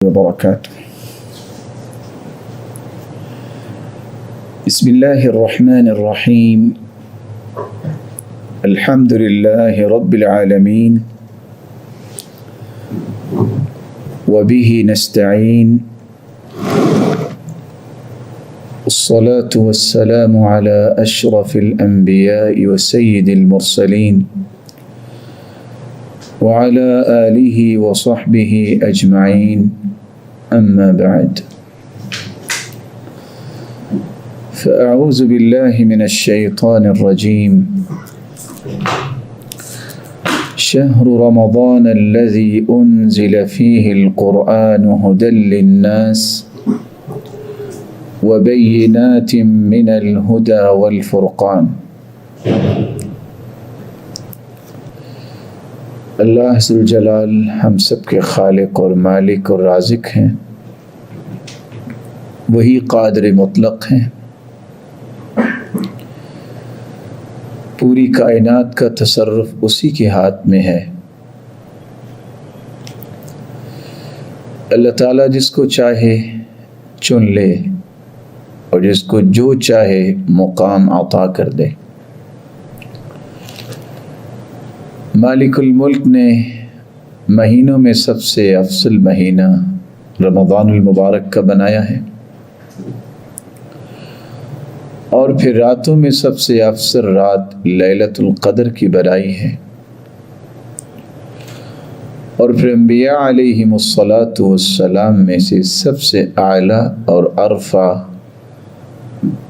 وبركاته. بسم الله الرحمن الرحيم. الحمد لله رب العالمين وبه نستعين، الصلاة والسلام على أشرف الأنبياء وسيد المرسلين وعلى آله وصحبه أجمعين، أما بعد، فأعوذ بالله من الشيطان الرجيم. شهر رمضان الذي أنزل فيه القرآن هدى للناس وبينات من الهدى والفرقان. اللہ ذوالجلال ہم سب کے خالق اور مالک اور رازق ہیں، وہی قادر مطلق ہیں، پوری کائنات کا تصرف اسی کے ہاتھ میں ہے۔ اللہ تعالیٰ جس کو چاہے چن لے اور جس کو جو چاہے مقام عطا کر دے۔ مالک الملک نے مہینوں میں سب سے افضل مہینہ رمضان المبارک کا بنایا ہے، اور پھر راتوں میں سب سے افضل رات لیلۃ القدر کی بنائی ہے، اور پھر انبیاء علیہم الصلاۃ والسلام میں سے سب سے اعلیٰ اور ارفع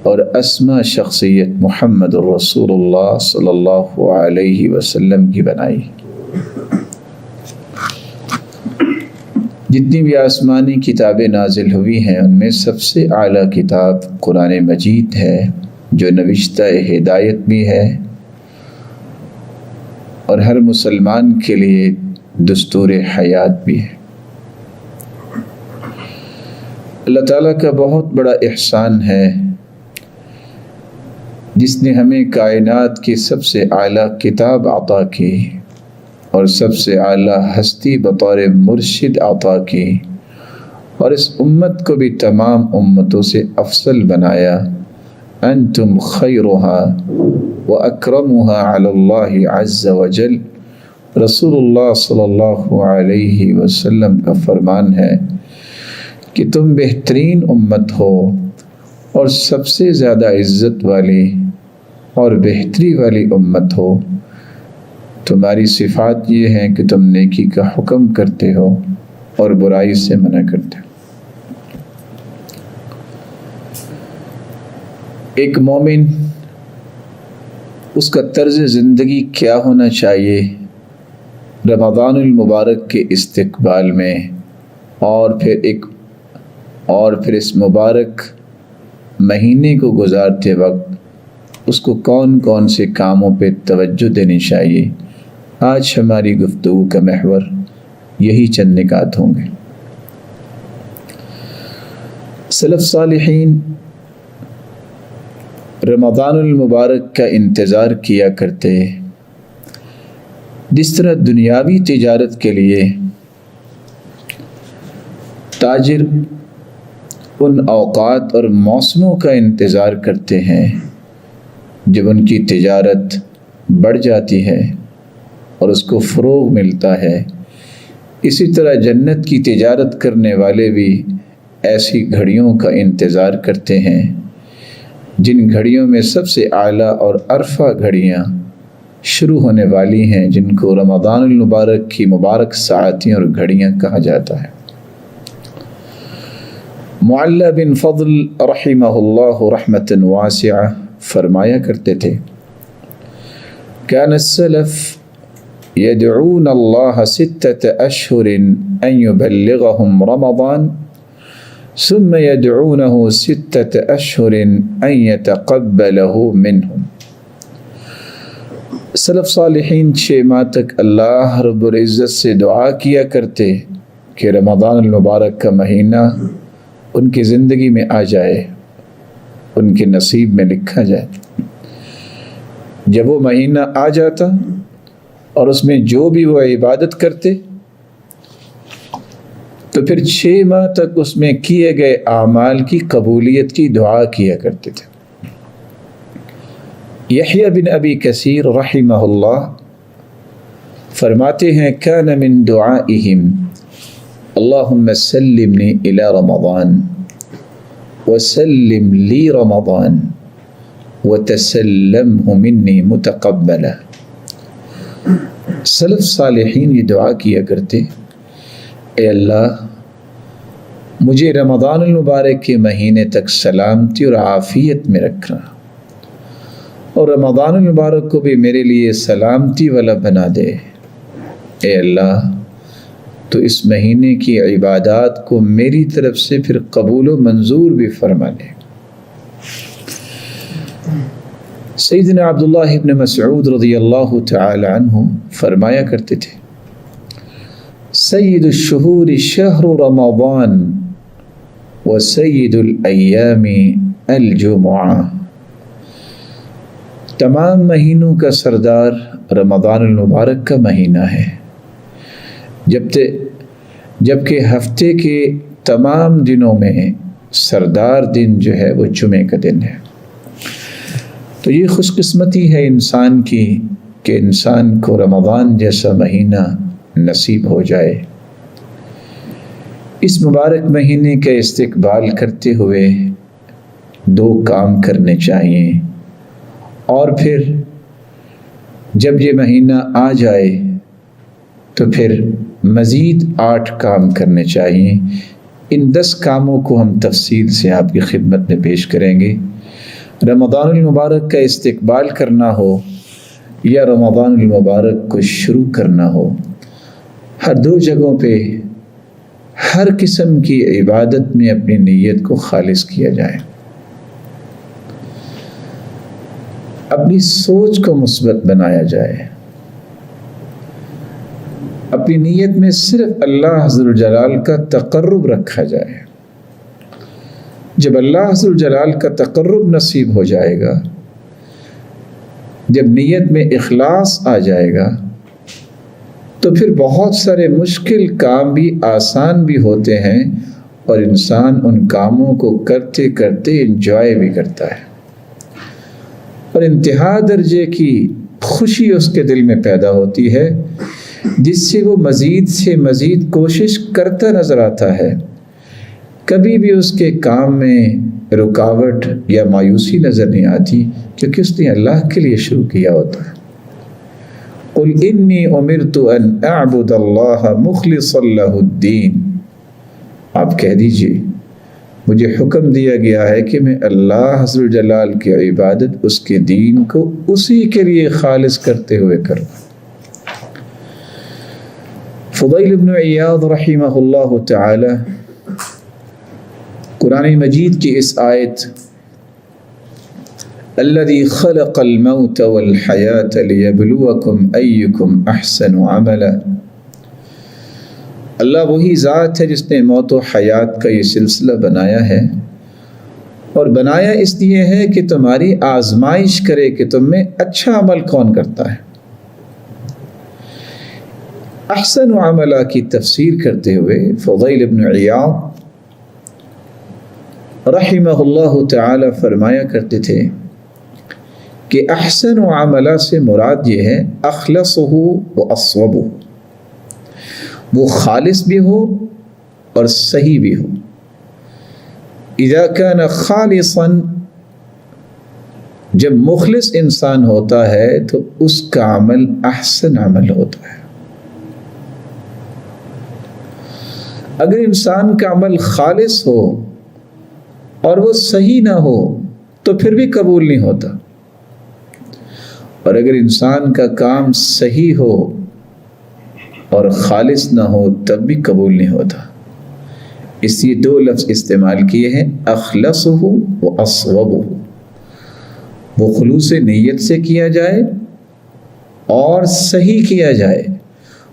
اور اسما شخصیت محمد الرسول اللہ صلی اللہ علیہ وسلم کی بنائی۔ جتنی بھی آسمانی کتابیں نازل ہوئی ہیں ان میں سب سے اعلیٰ کتاب قرآن مجید ہے، جو نوشتہ ہدایت بھی ہے اور ہر مسلمان کے لیے دستور حیات بھی ہے۔ اللہ تعالیٰ کا بہت بڑا احسان ہے جس نے ہمیں کائنات کی سب سے اعلیٰ کتاب عطا کی اور سب سے اعلیٰ ہستی بطور مرشد عطا کی، اور اس امت کو بھی تمام امتوں سے افضل بنایا۔ انتم خیرها واکرمها علی اللہ عز وجل۔ رسول اللہ صلی اللہ علیہ وسلم کا فرمان ہے کہ تم بہترین امت ہو اور سب سے زیادہ عزت والی اور بہتری والی امت ہو۔ تمہاری صفات یہ ہیں کہ تم نیکی کا حکم کرتے ہو اور برائی سے منع کرتے ہو۔ ایک مومن اس کا طرز زندگی کیا ہونا چاہیے رمضان المبارک کے استقبال میں، اور پھر اس مبارک مہینے کو گزارتے وقت اس کو کون کون سے کاموں پہ توجہ دینی چاہیے، آج ہماری گفتگو کا محور یہی چند نکات ہوں گے۔ سلف صالحین رمضان المبارک کا انتظار کیا کرتے، جس طرح دنیاوی تجارت کے لیے تاجر ان اوقات اور موسموں کا انتظار کرتے ہیں جب ان کی تجارت بڑھ جاتی ہے اور اس کو فروغ ملتا ہے، اسی طرح جنت کی تجارت کرنے والے بھی ایسی گھڑیوں کا انتظار کرتے ہیں جن گھڑیوں میں سب سے اعلیٰ اور ارفع گھڑیاں شروع ہونے والی ہیں، جن کو رمضان المبارک کی مبارک ساعتیں اور گھڑیاں کہا جاتا ہے۔ معلی بن فضل رحمہ اللہ رحمۃ واسعہ فرمایا کرتے تھے، کان السلف يدعون الله 6 أشهر أن يبلغهم رمضان ثم يدعونه 6 أشهر أن يتقبله منهم۔ سلف صالحین 6 ماہ تک اللہ رب العزت سے دعا کیا کرتے کہ رمضان المبارک کا مہینہ ان کی زندگی میں آ جائے، ان کے نصیب میں لکھا جائے۔ جب وہ مہینہ آ جاتا اور اس میں جو بھی وہ عبادت کرتے تو پھر 6 ماہ تک اس میں کیے گئے اعمال کی قبولیت کی دعا کیا کرتے تھے۔ یحییٰ بن ابی کثیر رحمہ اللہ فرماتے ہیں کان من دعائہم اللہم سلمنی الی رمضان وسلم لی رمضان وتسلمہ منی متقبلا۔ سلف صالحین یہ دعا کیا کرتے، اے اللہ مجھے رمضان المبارک کے مہینے تک سلامتی اور عافیت میں رکھنا، اور رمضان المبارک کو بھی میرے لیے سلامتی والا بنا دے۔ اے اللہ تو اس مہینے کی عبادات کو میری طرف سے پھر قبول و منظور بھی فرما لے۔ سیدنا عبداللہ ابن مسعود رضی اللہ تعالی عنہ فرمایا کرتے تھے سید الشہور شہر رمضان و سید الایام الجمعہ، تمام مہینوں کا سردار رمضان المبارک کا مہینہ ہے، جبکہ ہفتے کے تمام دنوں میں سردار دن جو ہے وہ جمعے کا دن ہے۔ تو یہ خوش قسمتی ہے انسان کی کہ انسان کو رمضان جیسا مہینہ نصیب ہو جائے۔ اس مبارک مہینے کا استقبال کرتے ہوئے 2 کام کرنے چاہیے، اور پھر جب یہ مہینہ آ جائے تو پھر مزید 8 کام کرنے چاہیے۔ ان 10 کاموں کو ہم تفصیل سے آپ کی خدمت میں پیش کریں گے۔ رمضان المبارک کا استقبال کرنا ہو یا رمضان المبارک کو شروع کرنا ہو، ہر 2 جگہوں پہ ہر قسم کی عبادت میں اپنی نیت کو خالص کیا جائے، اپنی سوچ کو مثبت بنایا جائے، اپنی نیت میں صرف اللہ عز و جلال کا تقرب رکھا جائے۔ جب اللہ عز و جلال کا تقرب نصیب ہو جائے گا، جب نیت میں اخلاص آ جائے گا، تو پھر بہت سارے مشکل کام بھی آسان بھی ہوتے ہیں، اور انسان ان کاموں کو کرتے کرتے انجوائے بھی کرتا ہے، اور انتہا درجے کی خوشی اس کے دل میں پیدا ہوتی ہے، جس سے وہ مزید سے مزید کوشش کرتا نظر آتا ہے۔ کبھی بھی اس کے کام میں رکاوٹ یا مایوسی نظر نہیں آتی، کیونکہ اس نے اللہ کے لیے شروع کیا ہوتا ہے۔ قل انی امرت ان اعبد اللہ مخلصا لہ الدین، آپ کہہ دیجئے مجھے حکم دیا گیا ہے کہ میں اللہ عز و جلال کی عبادت، اس کے دین کو اسی کے لیے خالص کرتے ہوئے کروں۔ فضیل بن عیاض رحمہ اللہ تعالی قرآن مجید کی اس آیت الذی خلق الموت والحیاة لیبلوکم ایکم احسن عملا، اللہ وہی ذات ہے جس نے موت و حیات کا یہ سلسلہ بنایا ہے، اور بنایا اس لیے ہے کہ تمہاری آزمائش کرے کہ تم میں اچھا عمل کون کرتا ہے۔ احسن عملا کی تفسیر کرتے ہوئے فضیل بن عیاض رحمہ اللہ تعالی فرمایا کرتے تھے کہ احسن عملا سے مراد یہ ہے اخلصہ و اصوبہ، وہ خالص بھی ہو اور صحیح بھی ہو۔ اذا کان خالصا، جب مخلص انسان ہوتا ہے تو اس کا عمل احسن عمل ہوتا ہے۔ اگر انسان کا عمل خالص ہو اور وہ صحیح نہ ہو تو پھر بھی قبول نہیں ہوتا، اور اگر انسان کا کام صحیح ہو اور خالص نہ ہو تب بھی قبول نہیں ہوتا۔ اس لیے 2 لفظ استعمال کیے ہیں، اخلصہ و اصوبہ، وہ خلوص نیت سے کیا جائے اور صحیح کیا جائے۔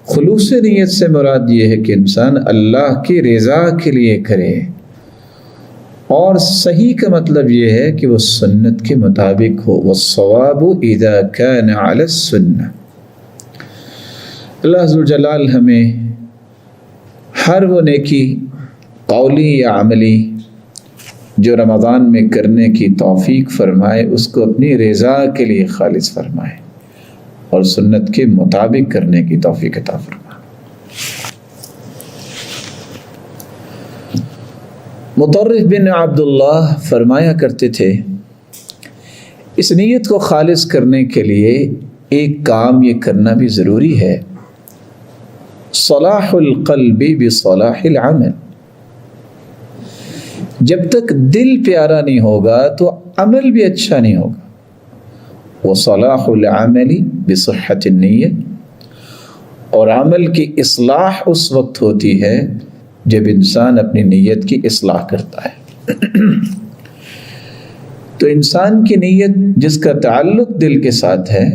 خلوص نیت سے مراد یہ ہے کہ انسان اللہ کی رضا کے لیے کرے، اور صحیح کا مطلب یہ ہے کہ وہ سنت کے مطابق ہو۔ والصواب اذا كان على السنہ۔ اللہ عز و جلال ہمیں ہر وہ نیکی قولی یا عملی جو رمضان میں کرنے کی توفیق فرمائے اس کو اپنی رضا کے لیے خالص فرمائے اور سنت کے مطابق کرنے کی توفیق عطا فرمائے۔ مطرف بن عبداللہ فرمایا کرتے تھے اس نیت کو خالص کرنے کے لیے ایک کام یہ کرنا بھی ضروری ہے، صلاح القلب بصلاح العمل۔ جب تک دل پیارا نہیں ہوگا تو عمل بھی اچھا نہیں ہوگا۔ وصلاح العمل بصحة النیت، اور عمل کی اصلاح اس وقت ہوتی ہے جب انسان اپنی نیت کی اصلاح کرتا ہے۔ تو انسان کی نیت جس کا تعلق دل کے ساتھ ہے،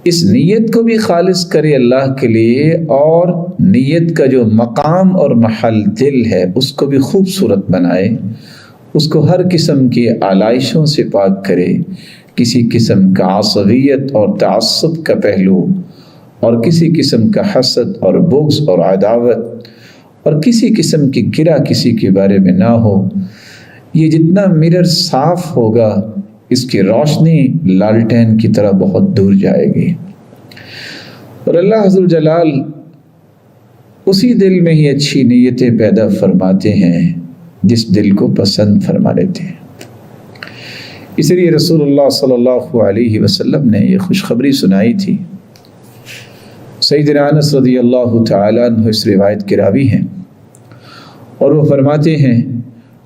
اس نیت کو بھی خالص کرے اللہ کے لیے، اور نیت کا جو مقام اور محل دل ہے اس کو بھی خوبصورت بنائے، اس کو ہر قسم کی آلائشوں سے پاک کرے، کسی قسم کا عصبیت اور تعصب کا پہلو اور کسی قسم کا حسد اور بغض اور عداوت اور کسی قسم کی گرہ کسی کے بارے میں نہ ہو۔ یہ جتنا مرر صاف ہوگا اس کی روشنی لالٹین کی طرح بہت دور جائے گی، اور اللہ عز و جلال اسی دل میں ہی اچھی نیتیں پیدا فرماتے ہیں جس دل کو پسند فرما لیتے ہیں۔ اس لیے رسول اللہ صلی اللہ علیہ وسلم نے یہ خوشخبری سنائی تھی۔ سیدنا انس رضی اللہ تعالیٰ عنہ اس روایت کے راوی ہیں، اور وہ فرماتے ہیں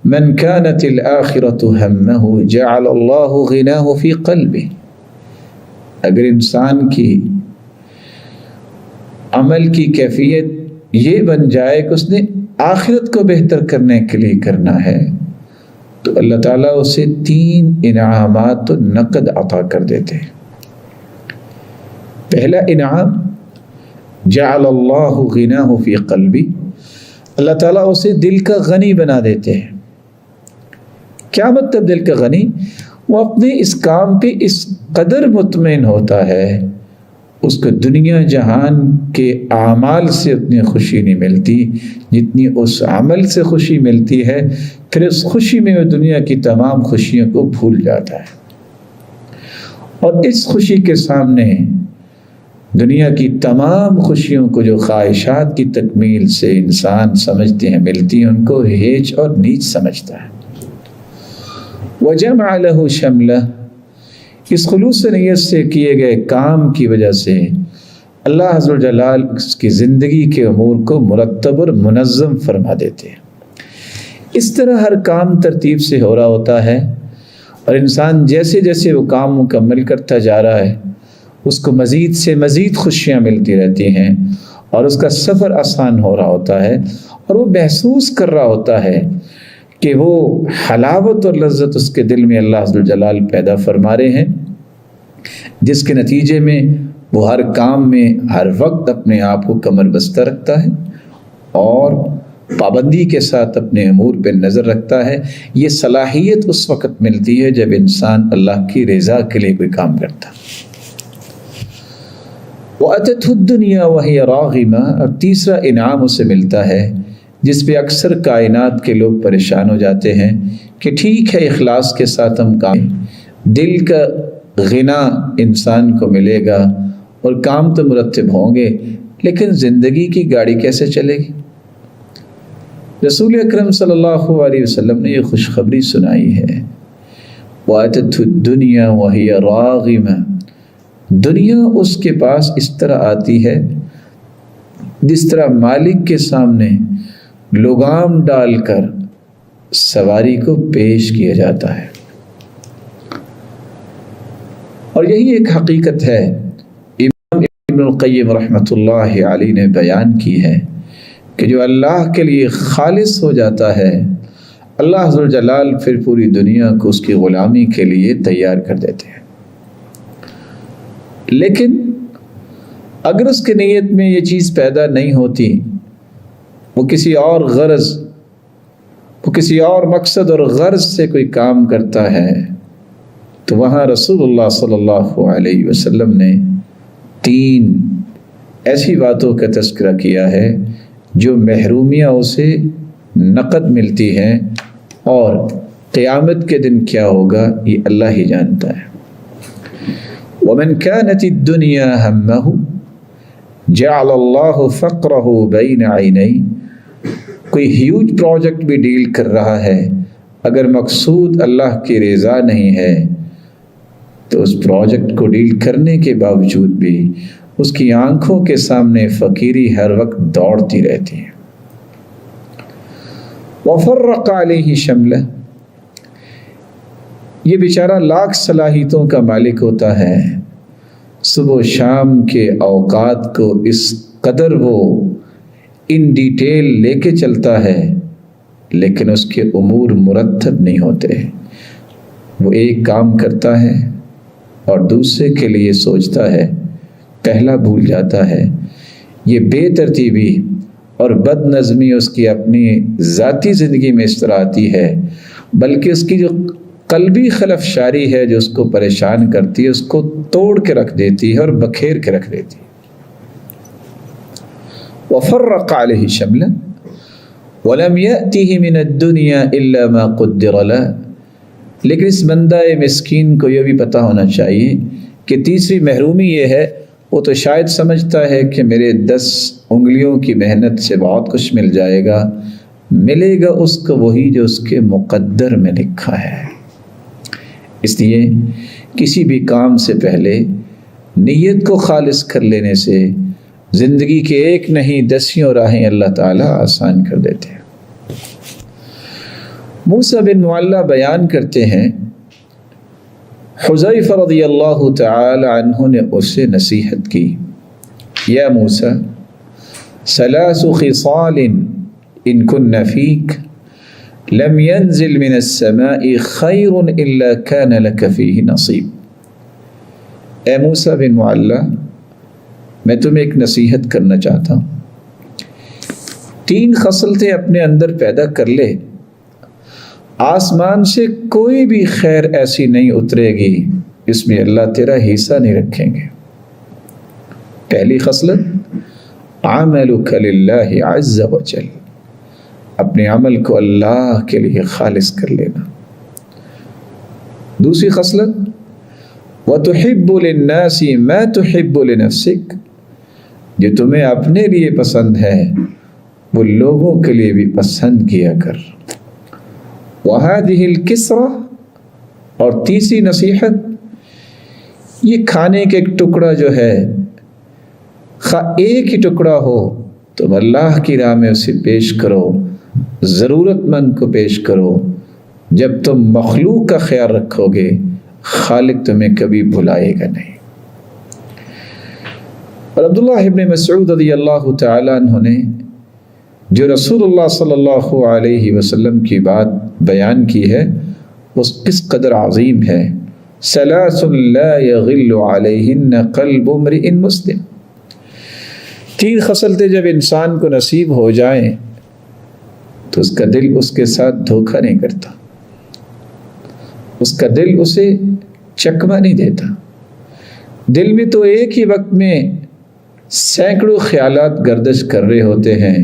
من كانت الآخرة همه جعل الله غناه في قلبه۔ اگر انسان کی عمل کی کیفیت یہ بن جائے کہ اس نے آخرت کو بہتر کرنے کے لیے کرنا ہے تو اللہ تعالیٰ اسے 3 انعامات و نقد عطا کر دیتے ہیں۔ پہلا انعام جعل اللہ غناه فی قلبی، اللہ تعالیٰ اسے دل کا غنی بنا دیتے ہیں۔ کیا مطلب دل کا غنی؟ وہ اپنے اس کام پہ اس قدر مطمئن ہوتا ہے، اس کو دنیا جہان کے اعمال سے اتنی خوشی نہیں ملتی جتنی اس عمل سے خوشی ملتی ہے، پھر اس خوشی میں وہ دنیا کی تمام خوشیوں کو بھول جاتا ہے، اور اس خوشی کے سامنے دنیا کی تمام خوشیوں کو جو خواہشات کی تکمیل سے انسان سمجھتے ہیں ملتی ہیں، ان کو ہیچ اور نیچ سمجھتا ہے۔ وَجَمْعَ لَهُ شَمْلَهُ، اس خلوص نیت سے کیے گئے کام کی وجہ سے اللہ عز و جلال اس کی زندگی کے امور کو مرتب اور منظم فرما دیتے ہیں۔ اس طرح ہر کام ترتیب سے ہو رہا ہوتا ہے، اور انسان جیسے جیسے وہ کام مکمل کرتا جا رہا ہے اس کو مزید سے مزید خوشیاں ملتی رہتی ہیں، اور اس کا سفر آسان ہو رہا ہوتا ہے، اور وہ محسوس کر رہا ہوتا ہے کہ وہ حلاوت اور لذت اس کے دل میں اللہ عز و جلال پیدا فرما رہے ہیں، جس کے نتیجے میں وہ ہر کام میں ہر وقت اپنے آپ کو کمر بستہ رکھتا ہے اور پابندی کے ساتھ اپنے امور پہ نظر رکھتا ہے۔ یہ صلاحیت اس وقت ملتی ہے جب انسان اللہ کی رضا کے لیے کوئی کام کرتا ہے۔ وَأَتَتْهُ الدُّنْيَا وَهِيَ رَاغِمَةٌ، اور تیسرا انعام اسے ملتا ہے جس پہ اکثر کائنات کے لوگ پریشان ہو جاتے ہیں کہ ٹھیک ہے اخلاص کے ساتھ ہم کام، دل کا غنا انسان کو ملے گا اور کام تو مرتب ہوں گے، لیکن زندگی کی گاڑی کیسے چلے گی؟ رسول اکرم صلی اللہ علیہ وسلم نے یہ خوشخبری سنائی ہے، وَأَتَتْهُ الدُّنْيَا وَهِيَ رَاغِمَةٌ، دنیا اس کے پاس اس طرح آتی ہے جس طرح مالک کے سامنے لگام ڈال کر سواری کو پیش کیا جاتا ہے۔ اور یہی ایک حقیقت ہے امام ابن القیم رحمۃ اللہ علیہ نے بیان کی ہے کہ جو اللہ کے لیے خالص ہو جاتا ہے اللہ عز و جلال پھر پوری دنیا کو اس کی غلامی کے لیے تیار کر دیتے ہیں۔ لیکن اگر اس کے نیت میں یہ چیز پیدا نہیں ہوتی، وہ کسی اور غرض، وہ کسی اور مقصد اور غرض سے کوئی کام کرتا ہے، تو وہاں رسول اللہ صلی اللہ علیہ وسلم نے 3 ایسی باتوں کا تذکرہ کیا ہے جو محرومیاں اسے نقد ملتی ہیں، اور قیامت کے دن کیا ہوگا یہ اللہ ہی جانتا ہے۔ وَمَنْ كَانَتِ الدُّنْيَا هَمَّهُ جَعَلَ اللَّهُ فَقْرَهُ بَيْنَ عَيْنَيْهِ، کوئی ہیوج پروجیکٹ بھی ڈیل کر رہا ہے، اگر مقصود اللہ کی رضا نہیں ہے تو اس پروجیکٹ کو ڈیل کرنے کے باوجود بھی اس کی آنکھوں کے سامنے فقیری ہر وقت دوڑتی رہتی ہے۔ وَفَرَّقَ عَلَيْهِ شَمْلَهُ، یہ بیچارہ لاکھ صلاحیتوں کا مالک ہوتا ہے، صبح و شام کے اوقات کو اس قدر وہ ان ڈیٹیل لے کے چلتا ہے، لیکن اس کے امور مرتب نہیں ہوتے۔ وہ ایک کام کرتا ہے اور دوسرے کے لیے سوچتا ہے، پہلا بھول جاتا ہے۔ یہ بے ترتیبی اور بد نظمی اس کی اپنی ذاتی زندگی میں اس طرح آتی ہے، بلکہ اس کی جو قلبی خلفشاری ہے جو اس کو پریشان کرتی ہے، اس کو توڑ کے رکھ دیتی ہے اور بکھیر کے رکھ دیتی ہے۔ وَفَرَّقَ عَلَيْهِ شَمْلًا وَلَمْ يَأْتِهِ مِنَ الدُّنْيَا إِلَّا مَا قُدِّرَ لَهُ، لیکن اس بندہ مسکین کو یہ بھی پتہ ہونا چاہیے کہ تیسری محرومی یہ ہے، وہ تو شاید سمجھتا ہے کہ میرے 10 انگلیوں کی محنت سے بہت کچھ مل جائے گا، ملے گا اس کو وہی جو اس کے مقدر میں لکھا ہے۔ اس لیے کسی بھی کام سے پہلے نیت کو خالص کر لینے سے زندگی کے ایک نہیں 10 راہیں اللہ تعالیٰ آسان کر دیتے ہیں۔ موسیٰ بن معلّہ بیان کرتے ہیں، حذیفہ رضی اللہ تعالی عنہ نے اسے نصیحت کی، یا موسیٰ ثلاث خصال ان کن فیک لم ينزل من السماء خیر الا كان لك فیہ نصیب۔ اے موسیٰ بن معلّہ، میں تمہیں ایک نصیحت کرنا چاہتا ہوں، 3 خصلتیں اپنے اندر پیدا کر لے، آسمان سے کوئی بھی خیر ایسی نہیں اترے گی اس میں اللہ تیرا حصہ نہیں رکھیں گے۔ پہلی خصلت، عملک للہ عز وجل، اپنے عمل کو اللہ کے لیے خالص کر لینا۔ دوسری خصلت، وتحب للناس ما تحب لنفسک، جو تمہیں اپنے لیے پسند ہے وہ لوگوں کے لیے بھی پسند کیا کر۔ وَهَذِهِ الْكِسْرَةُ، اور تیسری نصیحت، یہ کھانے کے ایک ٹکڑا جو ہے، خواہ ایک ہی ٹکڑا ہو تم اللہ کی راہ میں اسے پیش کرو، ضرورت مند کو پیش کرو۔ جب تم مخلوق کا خیال رکھو گے خالق تمہیں کبھی بھلائے گا نہیں۔ اور عبداللہ ابن مسعود رضی اللہ تعالیٰ عنہ نے جو رسول اللہ صلی اللہ علیہ وسلم کی بات بیان کی ہے وہ کس قدر عظیم ہے۔ ثلاث لا یغل علیہن قلب امرئ مسلم، 3 خصلتیں جب انسان کو نصیب ہو جائیں تو اس کا دل اس کے ساتھ دھوکہ نہیں کرتا، اس کا دل اسے چکمہ نہیں دیتا۔ دل میں تو ایک ہی وقت میں سینکڑوں خیالات گردش کر رہے ہوتے ہیں،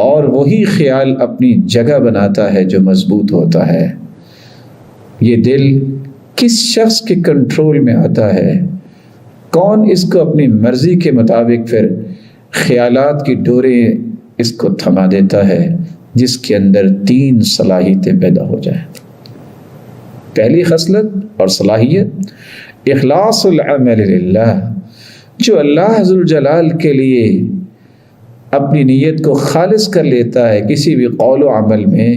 اور وہی خیال اپنی جگہ بناتا ہے جو مضبوط ہوتا ہے۔ یہ دل کس شخص کے کنٹرول میں آتا ہے؟ کون اس کو اپنی مرضی کے مطابق پھر خیالات کی ڈوریں اس کو تھما دیتا ہے؟ جس کے اندر 3 صلاحیتیں پیدا ہو جائیں۔ پہلی خصلت اور صلاحیت، اخلاص العمل للہ، جو اللہ ذوالجلال کے لیے اپنی نیت کو خالص کر لیتا ہے کسی بھی قول و عمل میں،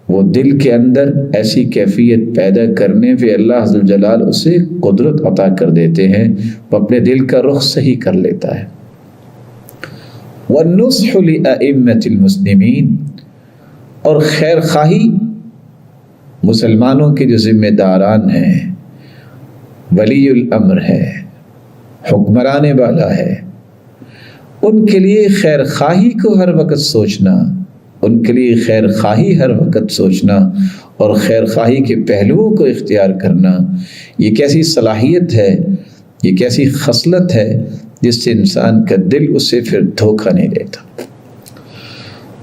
وہ دل کے اندر ایسی کیفیت پیدا کرنے پہ اللہ ذوالجلال اسے قدرت عطا کر دیتے ہیں، وہ اپنے دل کا رخ صحیح کر لیتا ہے۔ والنصح لأئمة المسلمین، اور خیر خواہی مسلمانوں کے جو ذمہ داران ہیں، ولی الامر ہے، حکمران والا ہے، ان کے لیے خیر خواہی کو ہر وقت سوچنا، ان کے لیے خیر خواہی ہر وقت سوچنا اور خیر خواہی کے پہلوؤں کو اختیار کرنا، یہ کیسی صلاحیت ہے، یہ کیسی خصلت ہے جس سے انسان کا دل اسے پھر دھوکہ نہیں دیتا۔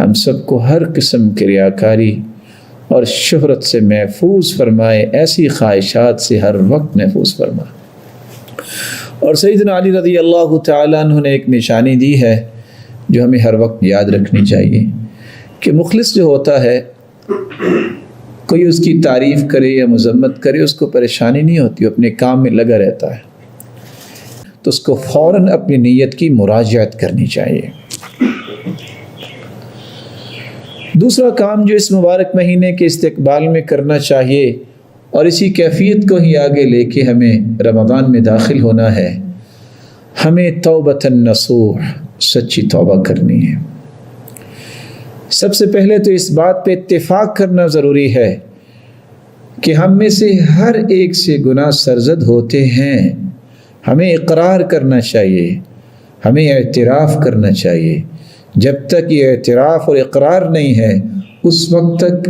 ہم سب کو ہر قسم کی ریاکاری اور شہرت سے محفوظ فرمائے، ایسی خواہشات سے ہر وقت محفوظ فرمائے۔ اور سیدنا علی رضی اللہ تعالیٰ عنہ نے ایک نشانی دی ہے جو ہمیں ہر وقت یاد رکھنی چاہیے کہ مخلص جو ہوتا ہے، کوئی اس کی تعریف کرے یا مذمت کرے اس کو پریشانی نہیں ہوتی، وہ اپنے کام میں لگا رہتا ہے، تو اس کو فوراً اپنی نیت کی مراجعت کرنی چاہیے۔ دوسرا کام جو اس مبارک مہینے کے استقبال میں کرنا چاہیے اور اسی کیفیت کو ہی آگے لے کے ہمیں رمضان میں داخل ہونا ہے، ہمیں توبۃ نصوح، سچی توبہ کرنی ہے۔ سب سے پہلے تو اس بات پہ اتفاق کرنا ضروری ہے کہ ہم میں سے ہر ایک سے گناہ سرزد ہوتے ہیں، ہمیں اقرار کرنا چاہیے، ہمیں اعتراف کرنا چاہیے۔ جب تک یہ اعتراف اور اقرار نہیں ہے اس وقت تک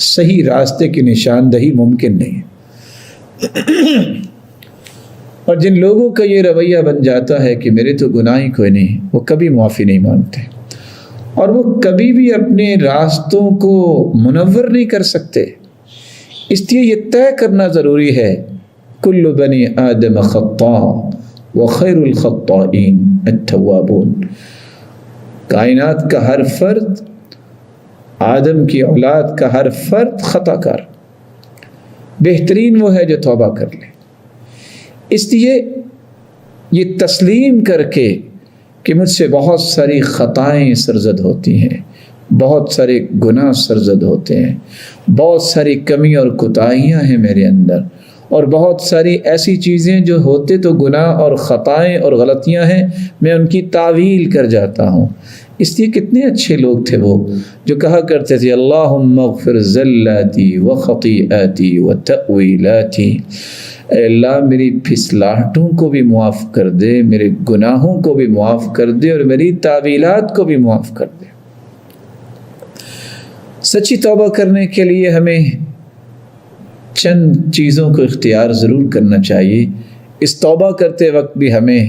صحیح راستے کی نشاندہی ممکن نہیں ہے۔ اور جن لوگوں کا یہ رویہ بن جاتا ہے کہ میرے تو گناہ ہی کوئی نہیں، وہ کبھی معافی نہیں مانگتے اور وہ کبھی بھی اپنے راستوں کو منور نہیں کر سکتے۔ اس لیے یہ طے کرنا ضروری ہے، کل بنی آدم خطاء وخیر الخطائین التوابون۔ کائنات کا ہر فرد، آدم کی اولاد کا ہر فرد خطا کار، بہترین وہ ہے جو توبہ کر لے۔ اس لیے یہ تسلیم کر کے کہ مجھ سے بہت ساری خطائیں سرزد ہوتی ہیں، بہت سارے گناہ سرزد ہوتے ہیں، بہت ساری کمی اور کوتاہیاں ہیں میرے اندر، اور بہت ساری ایسی چیزیں جو ہوتے تو گناہ اور خطائیں اور غلطیاں ہیں، میں ان کی تعویل کر جاتا ہوں۔ اس لیے کتنے اچھے لوگ تھے وہ جو کہا کرتے تھے اللہم اغفر زلاتی وخطیئاتی وتأویلاتی، اے اللہ میری پھسلاہٹوں کو بھی معاف کر دے، میرے گناہوں کو بھی معاف کر دے اور میری تعویلات کو بھی معاف کر دے۔ سچی توبہ کرنے کے لیے ہمیں چند چیزوں کو اختیار ضرور کرنا چاہیے۔ اس توبہ کرتے وقت بھی ہمیں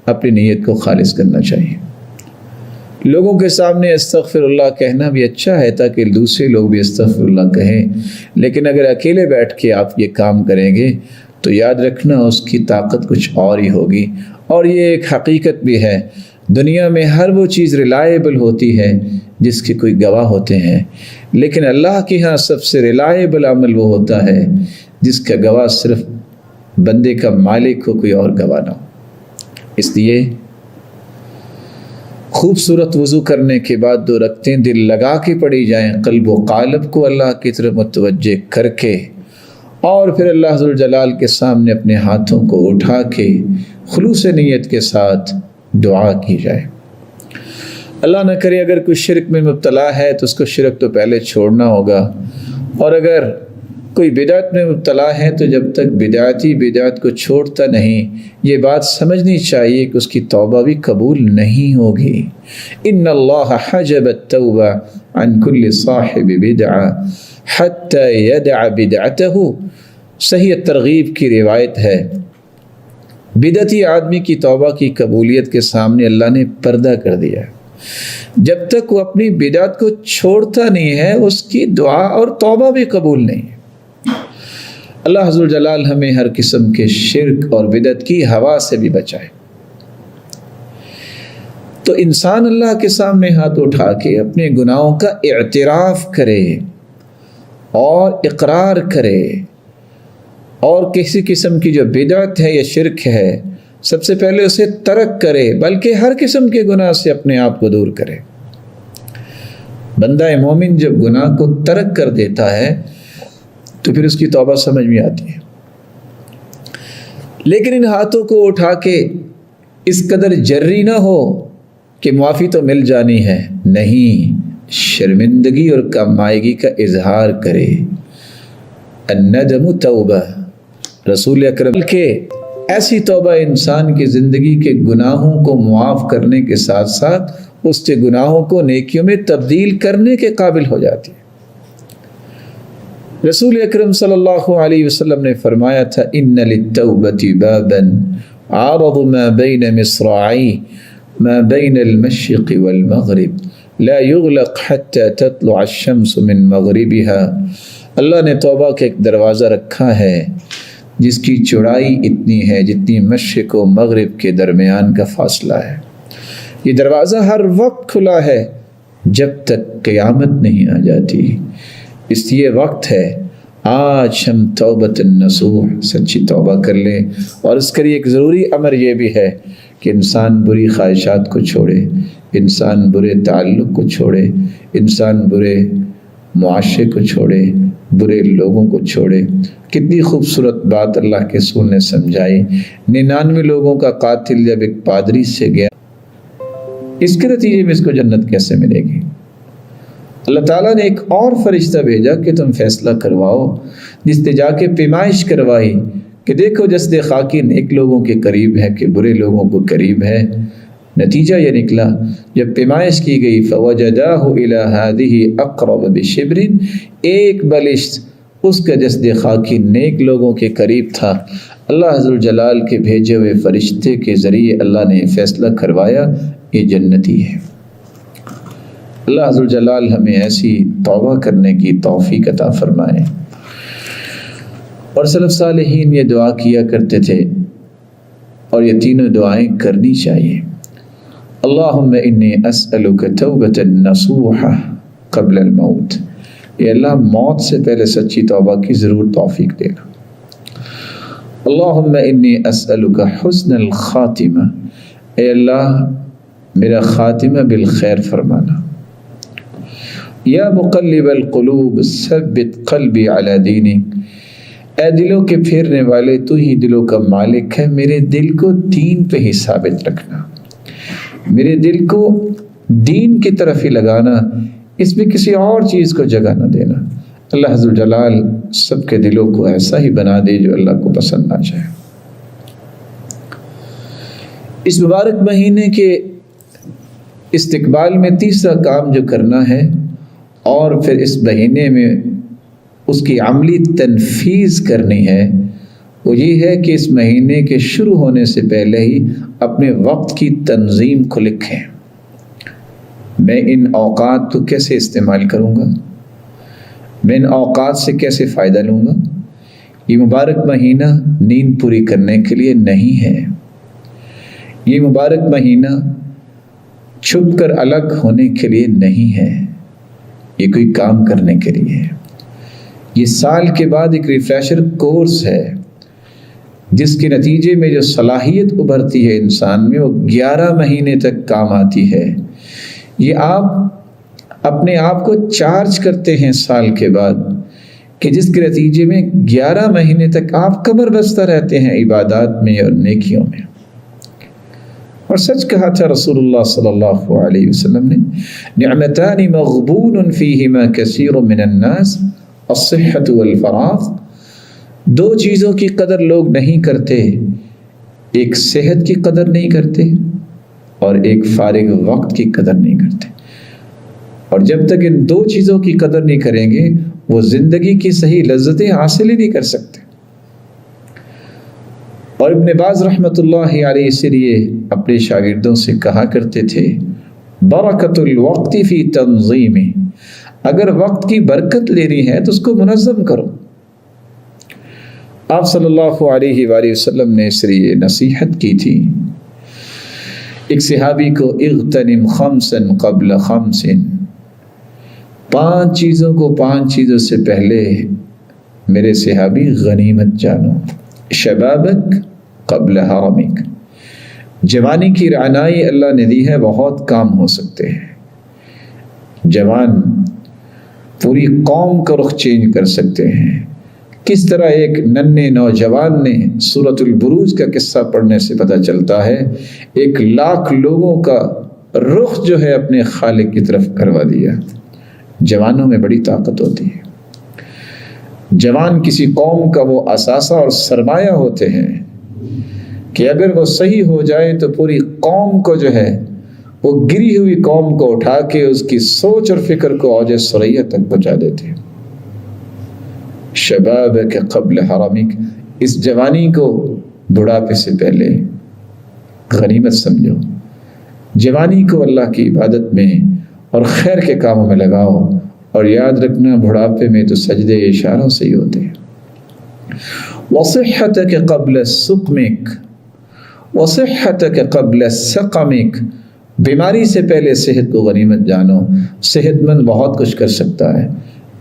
اپنی نیت کو خالص کرنا چاہیے۔ لوگوں کے سامنے استغفر اللہ کہنا بھی اچھا ہے تاکہ دوسرے لوگ بھی استغفر اللہ کہیں، لیکن اگر اکیلے بیٹھ کے آپ یہ کام کریں گے تو یاد رکھنا اس کی طاقت کچھ اور ہی ہوگی۔ اور یہ ایک حقیقت بھی ہے، دنیا میں ہر وہ چیز ریلائبل ہوتی ہے جس کے کوئی گواہ ہوتے ہیں، لیکن اللہ کے ہاں سب سے ریلائبل عمل وہ ہوتا ہے جس کا گواہ صرف بندے کا مالک ہو، کوئی اور گواہ نہ ہو۔ اس لیے خوبصورت وضو کرنے کے بعد 2 رکعتیں دل لگا کے پڑھی جائیں، قلب و قالب کو اللہ کی طرف متوجہ کر کے، اور پھر اللہ ذوالجلال کے سامنے اپنے ہاتھوں کو اٹھا کے خلوص نیت کے ساتھ دعا کی جائے۔ اللہ نہ کرے اگر کوئی شرک میں مبتلا ہے تو اس کو شرک تو پہلے چھوڑنا ہوگا، اور اگر کوئی بدعت میں مبتلا ہے تو جب تک بدعتی بدعت کو چھوڑتا نہیں، یہ بات سمجھنی چاہیے کہ اس کی توبہ بھی قبول نہیں ہوگی۔ ان اللہ حجب التوبہ عن کل صاحب بدعہ حتی یدع بدعتہ۔ صحیح ترغیب کی روایت ہے، بدعتی آدمی کی توبہ کی قبولیت کے سامنے اللہ نے پردہ کر دیا ہے۔ جب تک وہ اپنی بدعت کو چھوڑتا نہیں ہے اس کی دعا اور توبہ بھی قبول نہیں ہے۔ اللہ عز و جلال ہمیں ہر قسم کے شرک اور بدعت کی ہوا سے بھی بچائے۔ تو انسان اللہ کے سامنے ہاتھ اٹھا کے اپنے گناہوں کا اعتراف کرے اور اقرار کرے، اور کسی قسم کی جو بدعت ہے یا شرک ہے سب سے پہلے اسے ترک کرے، بلکہ ہر قسم کے گناہ سے اپنے آپ کو دور کرے۔ بندہ مومن جب گناہ کو ترک کر دیتا ہے تو پھر اس کی توبہ سمجھ میں آتی ہے۔ لیکن ان ہاتھوں کو اٹھا کے اس قدر جری نہ ہو کہ معافی تو مل جانی ہے، نہیں، شرمندگی اور کم آئیگی کا اظہار کرے۔ الندم توبہ، رسول اکرم کے ایسی توبہ انسان کی زندگی کے گناہوں کو معاف کرنے کے ساتھ ساتھ اس کے گناہوں کو نیکیوں میں تبدیل کرنے کے قابل ہو جاتی ہے۔ رسول اکرم صلی اللہ علیہ وسلم نے فرمایا تھا ان للتوبۃ بابا عارض ما بین مصراعی ما بین المشرق والمغرب لا يغلق حتى تطلع الشمس من مغربها، اللہ نے توبہ کا ایک دروازہ رکھا ہے جس کی چوڑائی اتنی ہے جتنی مشرق و مغرب کے درمیان کا فاصلہ ہے۔ یہ دروازہ ہر وقت کھلا ہے جب تک قیامت نہیں آ جاتی۔ اس لیے وقت ہے آج ہم توبۃ النصوح سچی توبہ کر لیں، اور اس کے لیے ایک ضروری امر یہ بھی ہے کہ انسان بری خواہشات کو چھوڑے، انسان برے تعلق کو چھوڑے، انسان برے معاشرے کو چھوڑے، برے لوگوں کو چھوڑے۔ کتنی خوبصورت بات اللہ کے رسول نے سمجھائی۔ 99 لوگوں کا قاتل جب ایک پادری سے گیا، اس کے نتیجے میں اس کو جنت کیسے ملے گی؟ اللہ تعالیٰ نے ایک اور فرشتہ بھیجا کہ تم فیصلہ کرواؤ، جس نے جا کے پیمائش کروائی کہ دیکھو جسد خاکی نیک لوگوں کے قریب ہے کہ برے لوگوں کو قریب ہے۔ نتیجہ یہ نکلا، جب پیمائش کی گئی فوجداہ الی ہذہ اقرب بشبر، ایک بلشت اس کا جسد خاکی نیک لوگوں کے قریب تھا۔ اللہ عز الجلال کے بھیجے ہوئے فرشتے کے ذریعے اللہ نے فیصلہ کروایا یہ جنتی ہے۔ اللہ عز الجلال ہمیں ایسی توبہ کرنے کی توفیق عطا فرمائے۔ اور سلف صالحین یہ دعا کیا کرتے تھے، اور یہ تینوں دعائیں کرنی چاہیے۔ اللہم انی اسألک توبۃ نصوحہ قبل الموت، اے اللہ موت سے پہلے سچی توبہ کی ضرور توفیق دینا۔ اللہم انی اسألک حسن الخاتمہ، اے اللہ میرا خاتمہ بالخیر فرمانا۔ یا مقلب القلوب ثبت قلبی علی دینک، اے دلوں کے پھیرنے والے تو ہی دلوں کا مالک ہے، میرے دل کو دین پہ ہی ثابت رکھنا، میرے دل کو دین کی طرف ہی لگانا، اس میں کسی اور چیز کو جگہ نہ دینا۔ اللہ عز الجلال سب کے دلوں کو ایسا ہی بنا دے جو اللہ کو پسند آ جائے۔ اس مبارک مہینے کے استقبال میں تیسرا کام جو کرنا ہے، اور پھر اس مہینے میں اس کی عملی تنفیذ کرنی ہے، وہ یہ ہے کہ اس مہینے کے شروع ہونے سے پہلے ہی اپنے وقت کی تنظیم کو لکھیں۔ میں ان اوقات کو کیسے استعمال کروں گا، میں ان اوقات سے کیسے فائدہ لوں گا۔ یہ مبارک مہینہ نیند پوری کرنے کے لیے نہیں ہے، یہ مبارک مہینہ چھپ کر الگ ہونے کے لیے نہیں ہے، یہ کوئی کام کرنے کے لیے ہے۔ یہ سال کے بعد ایک ریفریشر کورس ہے، جس کے نتیجے میں جو صلاحیت ابھرتی ہے انسان میں، وہ 11 مہینے تک کام آتی ہے۔ یہ آپ اپنے آپ کو چارج کرتے ہیں سال کے بعد، کہ جس کے نتیجے میں 11 مہینے تک آپ کمر بستہ رہتے ہیں عبادات میں اور نیکیوں میں۔ اور سچ کہا تھا رسول اللہ صلی اللہ علیہ وسلم نے، نعمتان مغبون فیہما کثیر من الناس، الصحۃ والفراغ، دو چیزوں کی قدر لوگ نہیں کرتے، ایک صحت کی قدر نہیں کرتے اور ایک فارغ وقت کی قدر نہیں کرتے۔ اور جب تک ان دو چیزوں کی قدر نہیں کریں گے، وہ زندگی کی صحیح لذتیں حاصل ہی نہیں کر سکتے۔ اور ابن باز رحمۃ اللہ علیہ اس لیے اپنے شاگردوں سے کہا کرتے تھے، برکت الوقت فی تنظیم، اگر وقت کی برکت لینی ہے تو اس کو منظم کرو۔ آپ صلی اللہ علیہ وآلہ وسلم نے اس لیے نصیحت کی تھی ایک صحابی کو، اغتنم خمسا قبل خمس، 5 چیزوں کو 5 چیزوں سے پہلے میرے صحابی غنیمت جانو۔ شبابک قبل حرمک، جوانی کی رعنائی اللہ نے دی ہے، بہت کام ہو سکتے ہیں۔ جوان پوری قوم کا رخ چینج کر سکتے ہیں۔ کس طرح ایک ننھے نوجوان نے سورۃ البروج کا قصہ پڑھنے سے پتہ چلتا ہے، 1,00,000 لوگوں کا رخ جو ہے اپنے خالق کی طرف کروا دیا۔ جوانوں میں بڑی طاقت ہوتی ہے۔ جوان کسی قوم کا وہ اثاثہ اور سرمایہ ہوتے ہیں کہ اگر وہ صحیح ہو جائے تو پوری قوم کو جو ہے، وہ گری ہوئی قوم کو اٹھا کے اس کی سوچ اور فکر کو اوج ثریا تک پہنچا دیتے ہیں۔ شبابک قبل حرمک، اس جوانی کو بڑھاپے سے پہلے غنیمت سمجھو۔ جوانی کو اللہ کی عبادت میں اور خیر کے کاموں میں لگاؤ، اور یاد رکھنا بڑھاپے میں تو سجدے اشاروں سے ہی ہوتے ہیں۔ وَصِحَّتَكَ قَبْلَ سُقْمِكَ وَصِحَّتَكَ قَبْلَ سَقَمِكَ، بیماری سے پہلے صحت کو غنیمت جانو۔ صحت مند بہت کچھ کر سکتا ہے،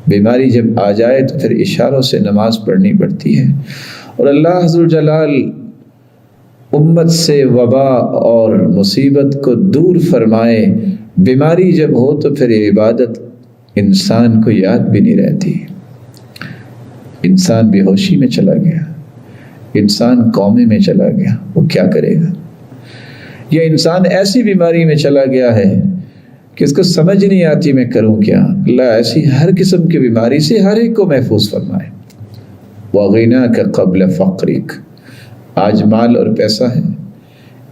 بیماری جب آ جائے تو پھر اشاروں سے نماز پڑھنی پڑتی ہے۔ اور اللہ ذو الجلال امت سے وبا اور مصیبت کو دور فرمائے۔ بیماری جب ہو تو پھر عبادت انسان کو یاد بھی نہیں رہتی، انسان بے ہوشی میں چلا گیا، انسان کومے میں چلا گیا، وہ کیا کرے گا؟ یا انسان ایسی بیماری میں چلا گیا ہے کہ اس کو سمجھ نہیں آتی میں کروں کیا۔ اللہ ایسی ہر قسم کی بیماری سے ہر ایک کو محفوظ فرمائے۔ وَغِنَاكَ قَبْلَ فَقْرِكَ، آج مال اور پیسہ ہے،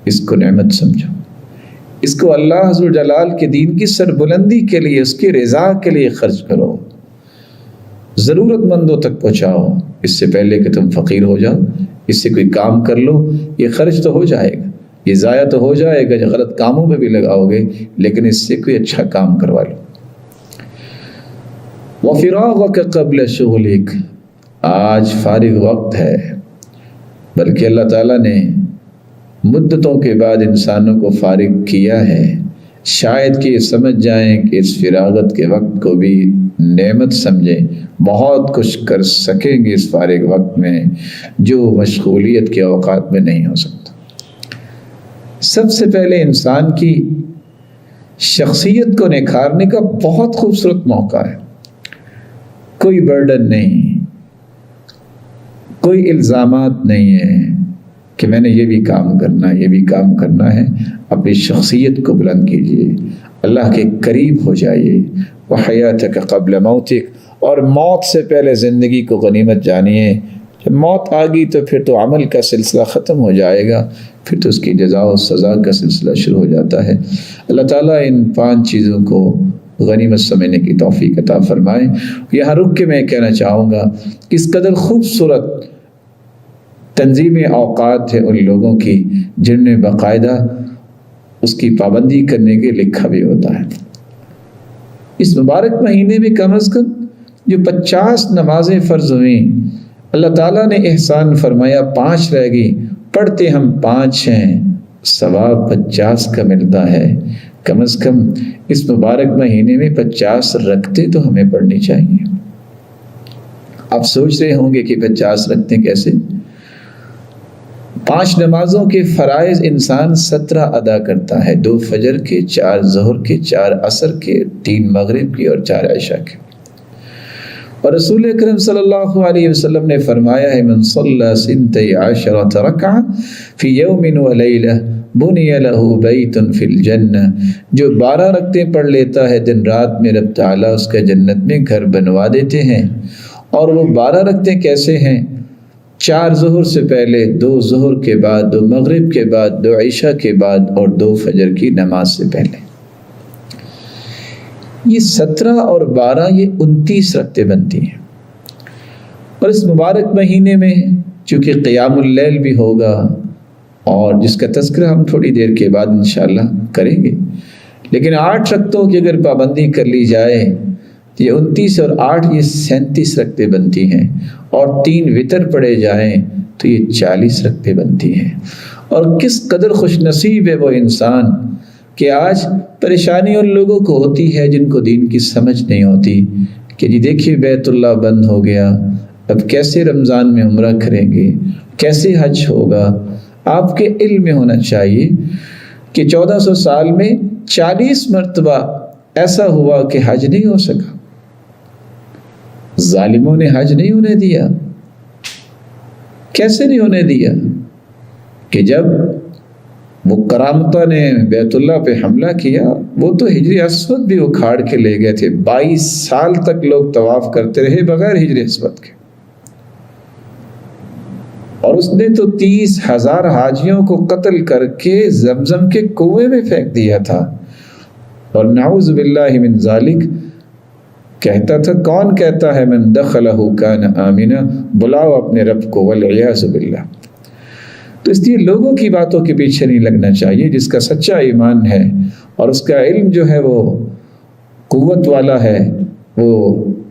اس کو نعمت سمجھو، اس کو اللہ ذو الجلال کے دین کی سربلندی کے لیے، اس کی رضا کے لیے خرچ کرو، ضرورت مندوں تک پہنچاؤ، اس سے پہلے کہ تم فقیر ہو جاؤ۔ اس سے کوئی کام کر لو، یہ خرچ تو ہو جائے گا، یہ ضائع تو ہو جائے گا، جو غلط کاموں میں بھی لگاؤ گے، لیکن اس سے کوئی اچھا کام کروا لو۔ وَفِرَاغَكَ قَبْلَ شُغْلِكَ، آج فارغ وقت ہے، بلکہ اللہ تعالیٰ نے مدتوں کے بعد انسانوں کو فارغ کیا ہے، شاید کہ یہ سمجھ جائیں کہ اس فراغت کے وقت کو بھی نعمت سمجھیں، بہت کچھ کر سکیں گے اس فارغ وقت میں جو مشغولیت کے اوقات میں نہیں ہو سکتا۔ سب سے پہلے انسان کی شخصیت کو نکھارنے کا بہت خوبصورت موقع ہے، کوئی برڈن نہیں، کوئی الزامات نہیں ہے کہ میں نے یہ بھی کام کرنا ہے، یہ بھی کام کرنا ہے۔ اپنی شخصیت کو بلند کیجیے، اللہ کے قریب ہو جائیے۔ وَحَيَاتَكَ قَبْلَ مَوْتِكَ، اور موت سے پہلے زندگی کو غنیمت جانیے۔ جب موت آ گئی تو پھر تو عمل کا سلسلہ ختم ہو جائے گا، پھر تو اس کی جزا و سزا کا سلسلہ شروع ہو جاتا ہے۔ اللہ تعالیٰ ان 5 چیزوں کو غنیمت سمجھنے کی توفیق عطا فرمائے۔ یہاں رک کے میں کہنا چاہوں گا کہ اس قدر خوبصورت تنظیم اوقات ہے ان لوگوں کی جن نے باقاعدہ اس کی پابندی کرنے کے لکھا بھی ہوتا ہے۔ اس مبارک مہینے میں کم از کم جو 50 نمازیں فرض ہوئیں، اللہ تعالیٰ نے احسان فرمایا 5 رہ گئی، پڑھتے ہم 5 ہیں، ثواب 50 کا ملتا ہے۔ کم از کم اس مبارک مہینے میں 50 رکھتے تو ہمیں پڑھنی چاہیے۔ آپ سوچ رہے ہوں گے کہ 50 رکھتے کیسے؟ 5 نمازوں کے فرائض انسان 17 ادا کرتا ہے، 2 فجر کے، 4 ظہر کے، 4 عصر کے، 3 مغرب کے اور 4 عشاء کے۔ اور رسول اکرم صلی اللہ علیہ وسلم نے فرمایا ہے من صلی 12 رکعہ فی یوم و لیلہ بنی لہ بیت فی الجنہ، جو 12 رکعتیں پڑھ لیتا ہے دن رات میں، رب تعالیٰ اس کا جنت میں گھر بنوا دیتے ہیں۔ اور وہ 12 رکعتیں کیسے ہیں؟ 4 ظہر سے پہلے، 2 ظہر کے بعد، 2 مغرب کے بعد، 2 عشاء کے بعد اور 2 فجر کی نماز سے پہلے۔ یہ 17 اور 12 یہ 29 رکعتیں بنتی ہیں۔ اور اس مبارک مہینے میں چونکہ قیام اللیل بھی ہوگا اور جس کا تذکرہ ہم تھوڑی دیر کے بعد انشاءاللہ کریں گے، لیکن 8 رکعتوں کی اگر پابندی کر لی جائے تو یہ 29 اور 8 یہ 37 رکعتیں بنتی ہیں، اور 3 وتر پڑھے جائیں تو یہ 40 رکعتیں بنتی ہیں۔ اور کس قدر خوش نصیب ہے وہ انسان کہ آج پریشانی ان لوگوں کو ہوتی ہے جن کو دین کی سمجھ نہیں ہوتی کہ جی دیکھیے بیت اللہ بند ہو گیا، اب کیسے رمضان میں عمرہ کریں گے، کیسے حج ہوگا۔ آپ کے علم میں ہونا چاہیے کہ 1400 سال میں 40 مرتبہ ایسا ہوا کہ حج نہیں ہو سکا، ظالموں نے حج نہیں ہونے دیا۔ کیسے نہیں ہونے دیا؟ کہ جب وہ کرامتہ نے بیت اللہ پہ حملہ کیا، وہ تو ہجر اسود بھی اکھاڑ کے لے گئے تھے، 22 سال تک لوگ طواف کرتے رہے بغیر ہجر اسود کے، اور اس نے تو 30,000 حاجیوں کو قتل کر کے زمزم کے کنویں میں پھینک دیا تھا۔ اور نعوذ باللہ من ذالک کہتا تھا، کون کہتا ہے من دخلہ کان آمنا، بلاؤ اپنے رب کو، والعیاذ باللہ۔ تو اس لیے لوگوں کی باتوں کے پیچھے نہیں لگنا چاہیے، جس کا سچا ایمان ہے اور اس کا علم جو ہے وہ قوت والا ہے وہ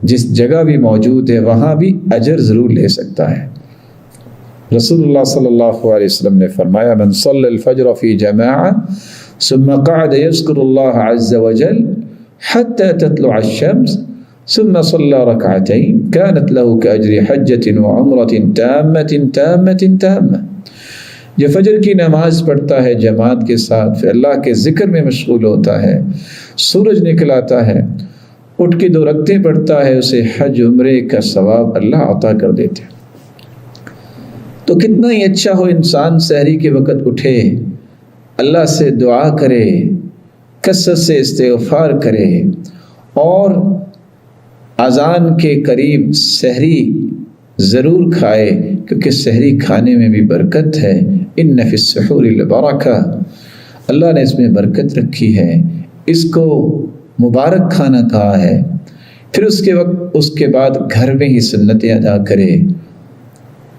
جس جگہ بھی موجود ہے وہاں بھی اجر ضرور لے سکتا ہے۔ رسول اللہ صلی اللہ علیہ وسلم نے فرمایا من صلی الفجر فی جماعہ ثم قعد يذكر الله عز وجل حتى تطلع الشمس ثم صلى ركعتين كانت له كأجر حجة وعمرة تامة جو فجر کی نماز پڑھتا ہے جماعت کے ساتھ، پھر اللہ کے ذکر میں مشغول ہوتا ہے، سورج نکل آتا ہے، اٹھ کے 2 رکعتیں پڑھتا ہے، اسے حج عمرے کا ثواب اللہ عطا کر دیتے ہیں۔ تو کتنا ہی اچھا ہو انسان سحری کے وقت اٹھے، اللہ سے دعا کرے، کثرت سے استغفار کرے، اور اذان کے قریب سحری ضرور کھائے، کیونکہ سحری کھانے میں بھی برکت ہے۔ ان فی السحور لبرکہ، اللہ نے اس میں برکت رکھی ہے، اس کو مبارک کھانا کہا ہے۔ پھر اس کے بعد گھر میں ہی سنتیں ادا کرے۔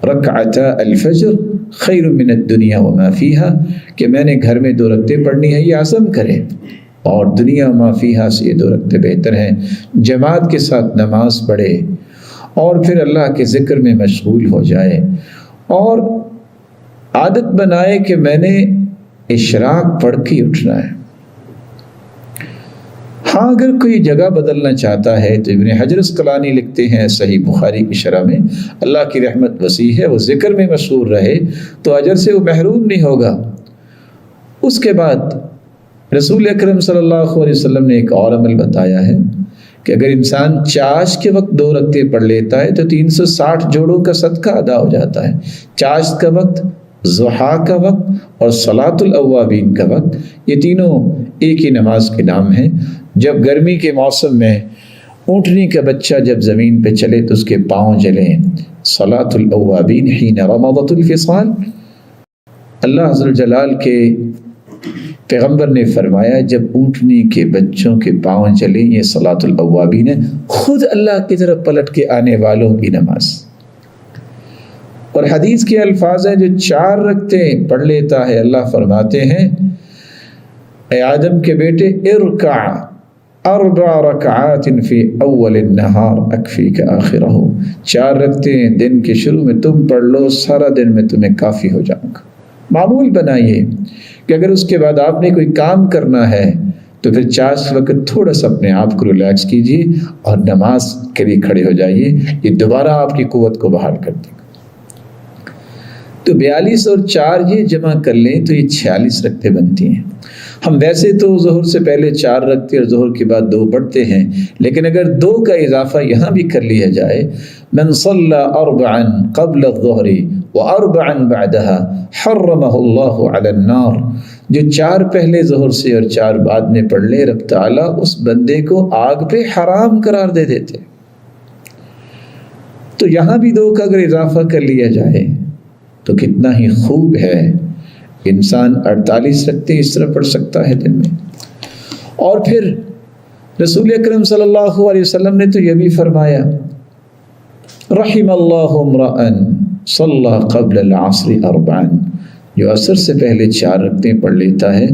رکعتا الفجر خیر من الدنیا وما فیہا، کہ میں نے گھر میں 2 رکعتیں پڑھنی ہے، یہ عزم کرے، اور دنیا وما فیہا سے یہ 2 رکعتیں بہتر ہیں۔ جماعت کے ساتھ نماز پڑھے اور پھر اللہ کے ذکر میں مشغول ہو جائے، اور عادت بنائے کہ میں نے اشراق پڑھ کے اٹھنا ہے۔ ہاں اگر کوئی جگہ بدلنا چاہتا ہے تو ابن حجر اسقلانی لکھتے ہیں صحیح بخاری کی شرح میں، اللہ کی رحمت وسیع ہے، وہ ذکر میں مشغول رہے تو اجر سے وہ محروم نہیں ہوگا۔ اس کے بعد رسول اکرم صلی اللہ علیہ وسلم نے ایک اور عمل بتایا ہے کہ اگر انسان چاشت کے وقت 2 رکعتیں پڑھ لیتا ہے تو 360 جوڑوں کا صدقہ ادا ہو جاتا ہے۔ چاشت کا وقت، ضحیٰ کا وقت اور صلاۃ الاوابین کا وقت، یہ تینوں ایک ہی نماز کے نام ہیں۔ جب گرمی کے موسم میں اونٹنی کا بچہ جب زمین پہ چلے تو اس کے پاؤں جلیں، صلاۃ الاوابین حین رمضت الفصال۔ اللہ عز جلال کے پیغمبر نے فرمایا جب اونٹنی کے بچوں کے پاؤں جلیں، یہ صلاۃ الاوابین ہے، خود اللہ کی طرف پلٹ کے آنے والوں کی نماز۔ اور حدیث کے الفاظ ہیں جو 4 رکعتیں پڑھ لیتا ہے، اللہ فرماتے ہیں اے آدم کے بیٹے ارکع 4 رکعات فی اول النہار اکفیک آخرہ، 4 رکعتیں دن کے شروع میں تم پڑھ لو، سارا دن میں تمہیں کافی ہو جاؤں گا۔ معمول بنائیے کہ اگر اس کے بعد آپ نے کوئی کام کرنا ہے تو پھر 4 وقت تھوڑا سا اپنے آپ کو ریلیکس کیجیے اور نماز کے لیے کھڑے ہو جائیے، یہ دوبارہ آپ کی قوت کو بحال کر دے گا۔ تو 42 اور 4 یہ جمع کر لیں تو یہ 46 رکعتیں بنتی ہیں۔ ہم ویسے تو ظہر سے پہلے 4 رکعتیں اور ظہر کے بعد 2 پڑھتے ہیں، لیکن اگر 2 کا اضافہ یہاں بھی کر لیا جائے، من صلی 4 قبل الظہر و4 بعدها حرمہ اللہ علی النار، جو 4 پہلے ظہر سے اور 4 بعد میں پڑھ لے، رب تعالیٰ اس بندے کو آگ پہ حرام قرار دے دیتے۔ تو یہاں بھی 2 کا اگر اضافہ کر لیا جائے تو کتنا ہی خوب ہے، انسان 48 رکعتیں اس طرح پڑھ سکتا ہے دن میں۔ اور پھر رسول اکرم صلی اللہ علیہ وسلم نے تو یہ بھی فرمایا رحم اللہ امرأ صلی قبل العصر 4، جو عصر سے پہلے 4 رکعتیں پڑھ لیتا ہے،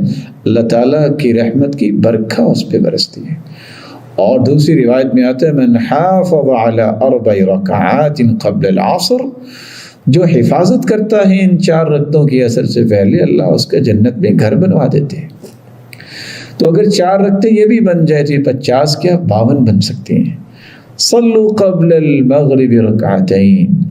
اللہ تعالیٰ کی رحمت کی برکھہ اس پہ برستی ہے۔ اور دوسری روایت میں آتا ہے من حافظ علی 4 رکعات قبل العصر، جو حفاظت کرتا ہے ان 4 رکعتوں کی عصر سے پہلے، اللہ اس کا جنت میں گھر بنوا دیتے ہیں۔ تو اگر 4 رکعتیں یہ بھی بن جائے تو 50 کیا 52 بن سکتے ہیں۔ صلو قبل المغرب رکعتین،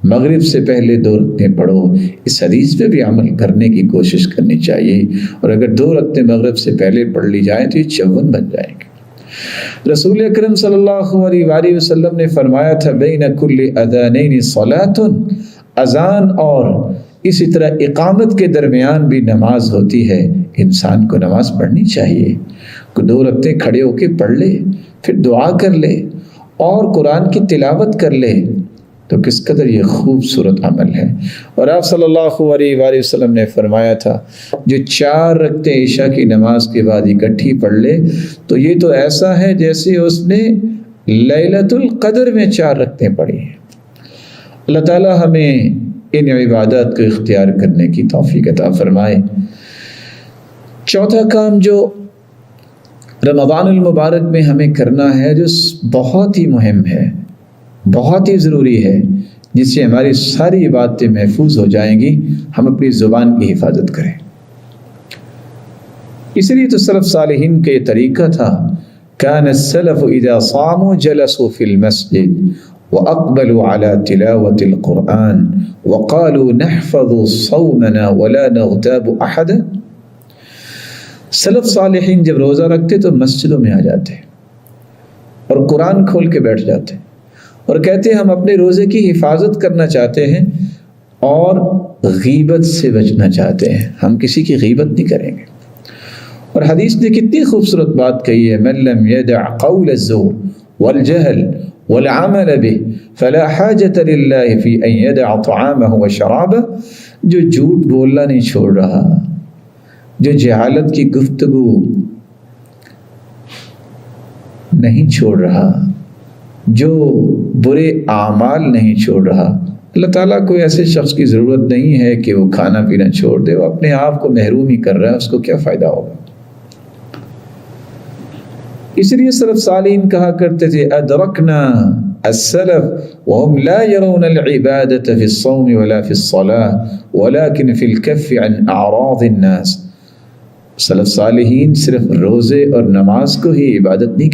مغرب سے پہلے 2 رکعتیں پڑھو، اس حدیث پہ بھی عمل کرنے کی کوشش کرنی چاہیے، اور اگر 2 رکعتیں مغرب سے پہلے پڑھ لی جائیں تو یہ 54 بن جائیں گے۔ رسول اکرم صلی اللہ علیہ وآلہ وسلم نے فرمایا تھا بین کل اذانین صلاۃ، اذان اور اسی طرح اقامت کے درمیان بھی نماز ہوتی ہے، انسان کو نماز پڑھنی چاہیے۔ 2 رکعتیں کھڑے ہو کے پڑھ لے، پھر دعا کر لے اور قرآن کی تلاوت کر لے، تو کس قدر یہ خوبصورت عمل ہے۔ اور آپ صلی اللہ علیہ وآلہ وسلم نے فرمایا تھا جو 4 رکعتیں عشاء کی نماز کے بعد اکٹھی پڑھ لے تو یہ تو ایسا ہے جیسے اس نے لیلۃ القدر میں 4 رکعتیں پڑھی ہیں۔ اللہ تعالیٰ ہمیں ان عبادات کو اختیار کرنے کی توفیق عطا فرمائے۔ چوتھا کام جو رمضان المبارک میں ہمیں کرنا ہے جو بہت ہی مہم ہے، بہت ہی ضروری ہے، جس سے ہماری ساری عبادتیں محفوظ ہو جائیں گی۔ ہم اپنی زبان کی حفاظت کریں۔ اس لیے تو سلف صالحین کا یہ طریقہ تھا، کان السلف اذا صاموا جلسوا في المسجد واقبلوا على تلاوة القرآن وقالوا نحفظ صومنا ولا نغتاب احدا۔ سلف صالحین جب روزہ رکھتے تو مسجدوں میں آ جاتے اور قرآن کھول کے بیٹھ جاتے اور کہتے ہم اپنے روزے کی حفاظت کرنا چاہتے ہیں اور غیبت سے بچنا چاہتے ہیں، ہم کسی کی غیبت نہیں کریں گے۔ اور حدیث نے کتنی خوبصورت بات کہی ہے، من لم يدع قول الزور والجهل والعمل به فلا حاجة لله في ان يدع طعامه وشرابه۔ جو جھوٹ بولنا نہیں چھوڑ رہا، جو جہالت کی گفتگو نہیں چھوڑ رہا، جو برے اعمال نہیں چھوڑ رہا، اللہ تعالیٰ کو ایسے شخص کی ضرورت نہیں ہے کہ وہ کھانا پینا چھوڑ دے، وہ اپنے آپ کو محروم ہی کر رہا ہے، اس کو کیا فائدہ ہوگا۔ اس لیے سلف صالحین کہا کرتے تھے ادرکنا السلف وهم لا يرون العبادة في الصوم ولا في الصلاة ولكن في الكف عن اعراض الناس۔ سلف صالحین صرف روزے اور نماز کو ہی عبادت نہیں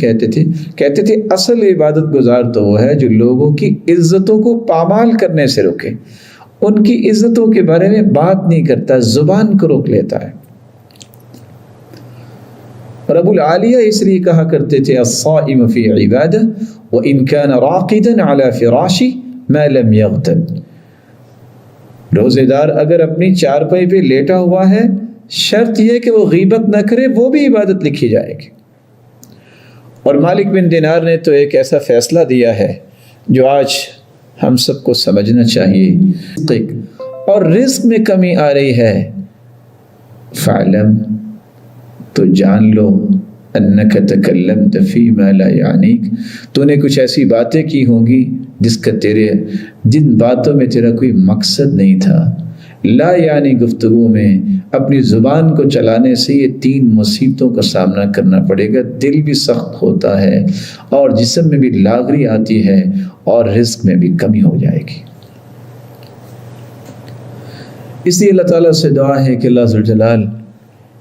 کہتے تھے اصل عبادت گزار تو وہ ہے جو لوگوں کی عزتوں کو پامال کرنے سے روکے، ان کی عزتوں کے بارے میں بات نہیں کرتا، زبان کو روک لیتا ہے۔ اور ابو العالیہ اس لیے کہا کرتے تھے الصائم فی عبادہ وان کان راقدا علی فراشی ما لم یغتب۔ روزے دار اگر اپنی چارپائی پہ لیٹا ہوا ہے، شرط یہ کہ وہ غیبت نہ کرے، وہ بھی عبادت لکھی جائے گی۔ اور مالک بن دینار نے تو ایک ایسا فیصلہ دیا ہے جو آج ہم سب کو سمجھنا چاہیے۔ اور رزق میں کمی آ رہی ہے، فعلم، تو جان لو انک تکلمت فیما لا یعنیک، تو نے کچھ ایسی باتیں کی ہوں گی جن باتوں میں تیرا کوئی مقصد نہیں تھا۔ لا یعنی گفتگو میں اپنی زبان کو چلانے سے یہ 3 مصیبتوں کا سامنا کرنا پڑے گا، دل بھی سخت ہوتا ہے اور جسم میں بھی لاغری آتی ہے اور رزق میں بھی کمی ہو جائے گی۔ اس لیے اللہ تعالیٰ سے دعا ہے کہ اللہ ذوالجلال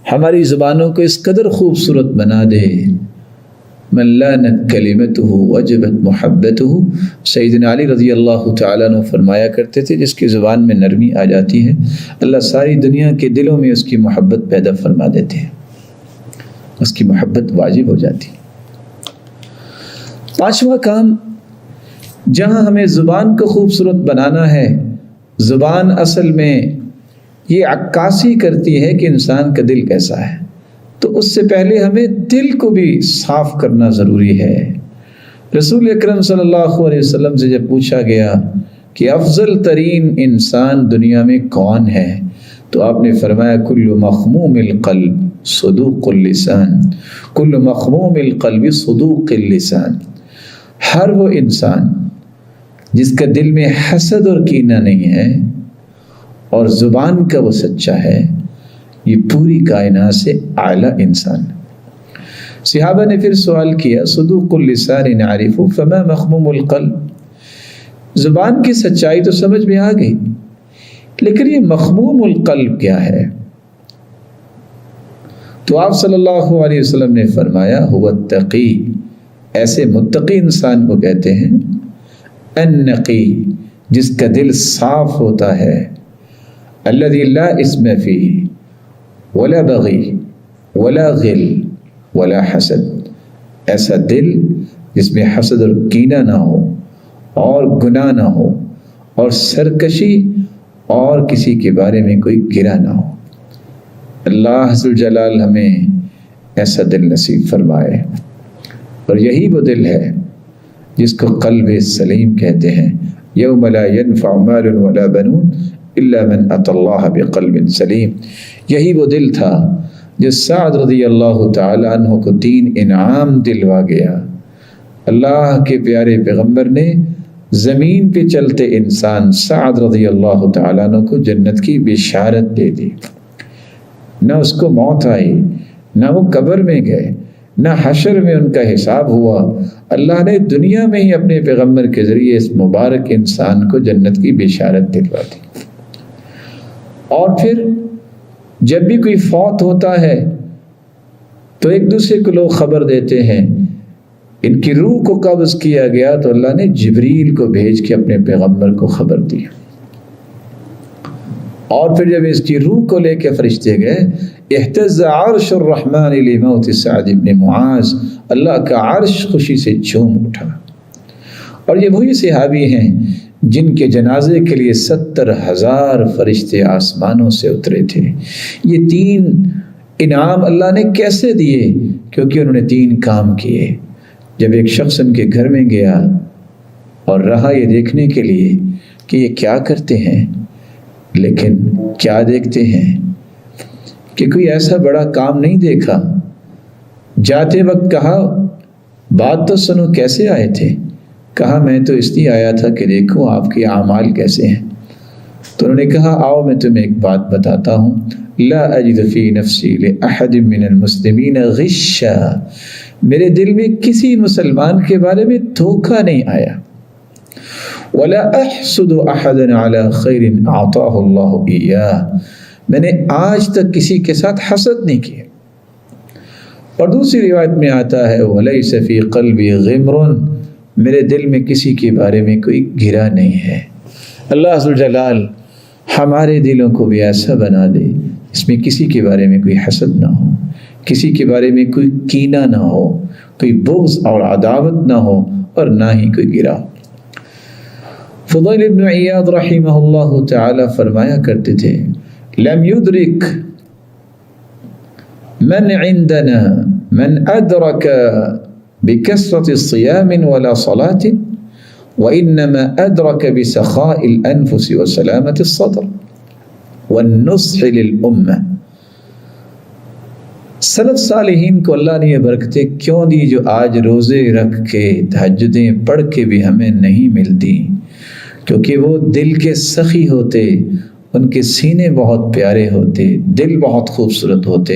ہماری زبانوں کو اس قدر خوبصورت بنا دے، من لانت کلمتہ وجبت محبتہ۔ سیدنا علی رضی اللہ تعالیٰ عنہ فرمایا کرتے تھے جس کی زبان میں نرمی آ جاتی ہے، اللہ ساری دنیا کے دلوں میں اس کی محبت پیدا فرما دیتے ہیں، اس کی محبت واجب ہو جاتی ہے۔ 5واں کام جہاں ہمیں زبان کو خوبصورت بنانا ہے، زبان اصل میں یہ عکاسی کرتی ہے کہ انسان کا دل کیسا ہے، تو اس سے پہلے ہمیں دل کو بھی صاف کرنا ضروری ہے۔ رسول اکرم صلی اللہ علیہ وسلم سے جب پوچھا گیا کہ افضل ترین انسان دنیا میں کون ہے، تو آپ نے فرمایا کل مخموم القلب صدوق اللسان، کل مخموم القلب صدوق اللسان۔ ہر وہ انسان جس کا دل میں حسد اور کینہ نہیں ہے اور زبان کا وہ سچا ہے، یہ پوری کائنات سے اعلیٰ انسان۔ صحابہ نے پھر سوال کیا صدوق اللسان نعرف فما مخموم القلب، زبان کی سچائی تو سمجھ میں آ گئی، لیکن یہ مخموم القلب کیا ہے؟ تو آپ صلی اللہ علیہ وسلم نے فرمایا هو التقی، ایسے متقی انسان کو کہتے ہیں، النقی، جس کا دل صاف ہوتا ہے، الذی لا اسم فیہ ولا بغی ولا غل ولا حسد، ایسا دل جس میں حسد اور کینہ نہ ہو اور گناہ نہ ہو اور سرکشی اور کسی کے بارے میں کوئی گرہ نہ ہو۔ اللہ ذوالجلال ہمیں ایسا دل نصیب فرمائے۔ اور یہی وہ دل ہے جس کو قلب سلیم کہتے ہیں، یوم لا ینفع مال ولا بنون الا من اتى اللہ بقلب سلیم۔ یہی وہ دل تھا جو سعد رضی اللہ تعالی عنہ کو 3 انعام دلوا گیا۔ اللہ کے پیارے پیغمبر نے زمین پہ چلتے انسان سعد رضی اللہ تعالیٰ عنہ کو جنت کی بشارت دے دی، نہ اس کو موت آئی، نہ وہ قبر میں گئے، نہ حشر میں ان کا حساب ہوا. اللہ نے دنیا میں ہی اپنے پیغمبر کے ذریعے اس مبارک انسان کو جنت کی بشارت دلوا دی. اور پھر جب بھی کوئی فوت ہوتا ہے تو ایک دوسرے کو لوگ خبر دیتے ہیں. ان کی روح کو قبض کیا گیا تو اللہ نے جبریل کو بھیج کے اپنے پیغمبر کو خبر دی. اور پھر جب اس کی روح کو لے کے فرشتے گئے، اہتز عرش الرحمن لموت سعد بن معاذ، اللہ کا عرش خوشی سے جھوم اٹھا. اور یہ وہی صحابی ہیں جن کے جنازے کے لیے 70,000 فرشتے آسمانوں سے اترے تھے. یہ 3 انعام اللہ نے کیسے دیے؟ کیونکہ انہوں نے 3 کام کیے. جب ایک شخص ان کے گھر میں گیا اور رہا یہ دیکھنے کے لیے کہ یہ کیا کرتے ہیں، لیکن کیا دیکھتے ہیں کہ کوئی ایسا بڑا کام نہیں دیکھا. جاتے وقت کہا بات تو سنو، کیسے آئے تھے؟ کہا میں تو اس لیے آیا تھا کہ دیکھو آپ کے اعمال کیسے ہیں. تو انہوں نے کہا آؤ میں تمہیں ایک بات بتاتا ہوں. لا اجد فی نفسی لأحد من المسلمین غشا، میرے دل میں کسی مسلمان کے بارے میں دھوکہ نہیں آیا. ولا احسد احدا علی خیر اعطاہ اللہ ایاہ، میں نے آج تک کسی کے ساتھ حسد نہیں کیا. اور دوسری روایت میں آتا ہے ولیس فی قلبی غمر، میرے دل میں کسی کے بارے میں کوئی گرا نہیں ہے. اللہ عز و جلال ہمارے دلوں کو بھی ایسا بنا دے اس میں کسی کے بارے میں کوئی حسد نہ ہو، کسی کے بارے میں کوئی کینہ نہ ہو، کوئی بغض اور عداوت نہ ہو، اور نہ ہی کوئی گرا. فضیل ابن عیاض رحمہ اللہ تعالی فرمایا کرتے تھے لم یدرک من عندنا من ادرک بکثرت الصیام ولا صلاة وانما ادرک بسخاء الانفس وسلامة الصدر والنصح للامة. سلف صالحین کو اللہ نے یہ برکتیں کیوں دی جو آج روزے رکھ کے تہجدیں پڑھ کے بھی ہمیں نہیں ملتی؟ کیونکہ وہ دل کے سخی ہوتے، ان کے سینے بہت پیارے ہوتے، دل بہت خوبصورت ہوتے،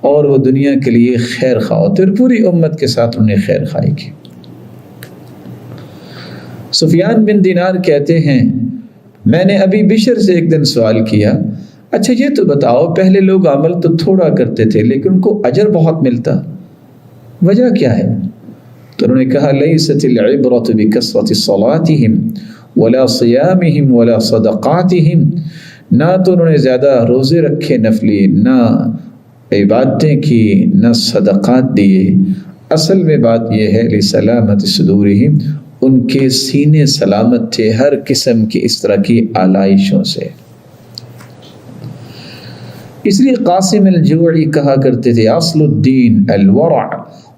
اور وہ دنیا کے لیے خیر خواہ ہوتے، اور پوری امت کے ساتھ انہیں خیر خواہی کی. سفیان بن دینار کہتے ہیں میں نے ابھی بشر سے ایک دن سوال کیا، اچھا یہ تو بتاؤ پہلے لوگ عمل تو تھوڑا کرتے تھے لیکن ان کو اجر بہت ملتا، وجہ کیا ہے؟ تو انہوں نے کہا لیست العبرۃ بکثرۃ صلاتہم ولا صیامہم ولا صدقاتہم، نہ تو انہوں نے زیادہ روزے رکھے نفلی، نہ عبادتیں کی، نہ صدقات دیے. اصل میں بات یہ ہے لسلامت صدورہم، ان کے سینے سلامت تھے ہر قسم کی اس طرح کی آلائشوں سے. اس لیے قاسم الجوعی کہا کرتے تھے اصل الدین الورع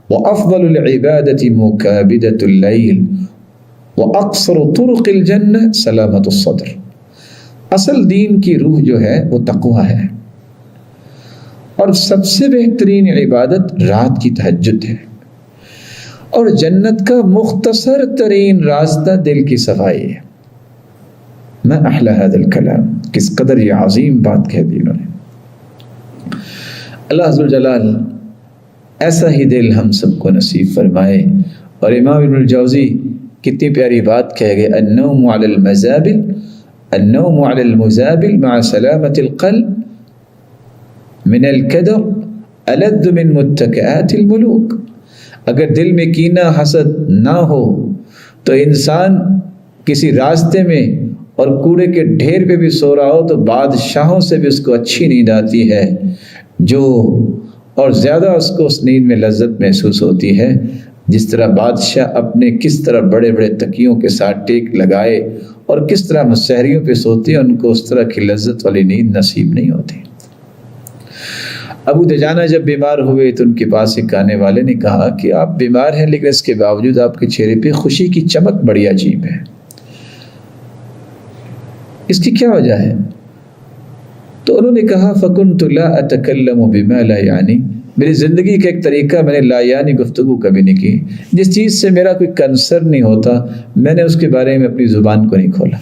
وافضل العبادت مکابدۃ اللیل واقصر طرق الجنہ سلامت الصدر. اصل دین کی روح جو ہے وہ تقوی ہے، اور سب سے بہترین عبادت رات کی تہجد ہے، اور جنت کا مختصر ترین راستہ دل کی صفائی ہے. ما احلى هذا الكلام، کس قدر یہ عظیم بات کہہ دی انہوں نے. اللہ عز و جلال ایسا ہی دل ہم سب کو نصیب فرمائے. اور امام ابن الجوزی کتنی پیاری بات کہہ گئے النوم علی المزابل، النوم علی المزابل مع سلامة القلب من الكدر ألذ من متكئات الملوک. اگر دل میں کینہ حسد نہ ہو تو انسان کسی راستے میں اور کوڑے کے ڈھیر پہ بھی سو رہا ہو تو بادشاہوں سے بھی اس کو اچھی نیند آتی ہے، جو اور زیادہ اس کو اس نیند میں لذت محسوس ہوتی ہے. جس طرح بادشاہ اپنے کس طرح بڑے بڑے تکیوں کے ساتھ ٹیک لگائے اور کس طرح مسحریوں پہ سوتے ہیں، ان کو اس طرح کی لذت والی نیند نصیب نہیں ہوتی. ابو دجانہ جب بیمار ہوئے تو ان کے پاس ایک آنے والے نے کہا کہ آپ بیمار ہیں لیکن اس کے باوجود آپ کے چہرے پہ خوشی کی چمک بڑی عجیب ہے، اس کی کیا وجہ ہے؟ تو انہوں نے کہا فَكُنْتُ لَا أَتَكَلَّمُ بِمَا لَا يَعْنِي، میری زندگی کا ایک طریقہ میں نے لا یعنی گفتگو کبھی نہیں کی، جس چیز سے میرا کوئی کنسرن نہیں ہوتا میں نے اس کے بارے میں اپنی زبان کو نہیں کھولا.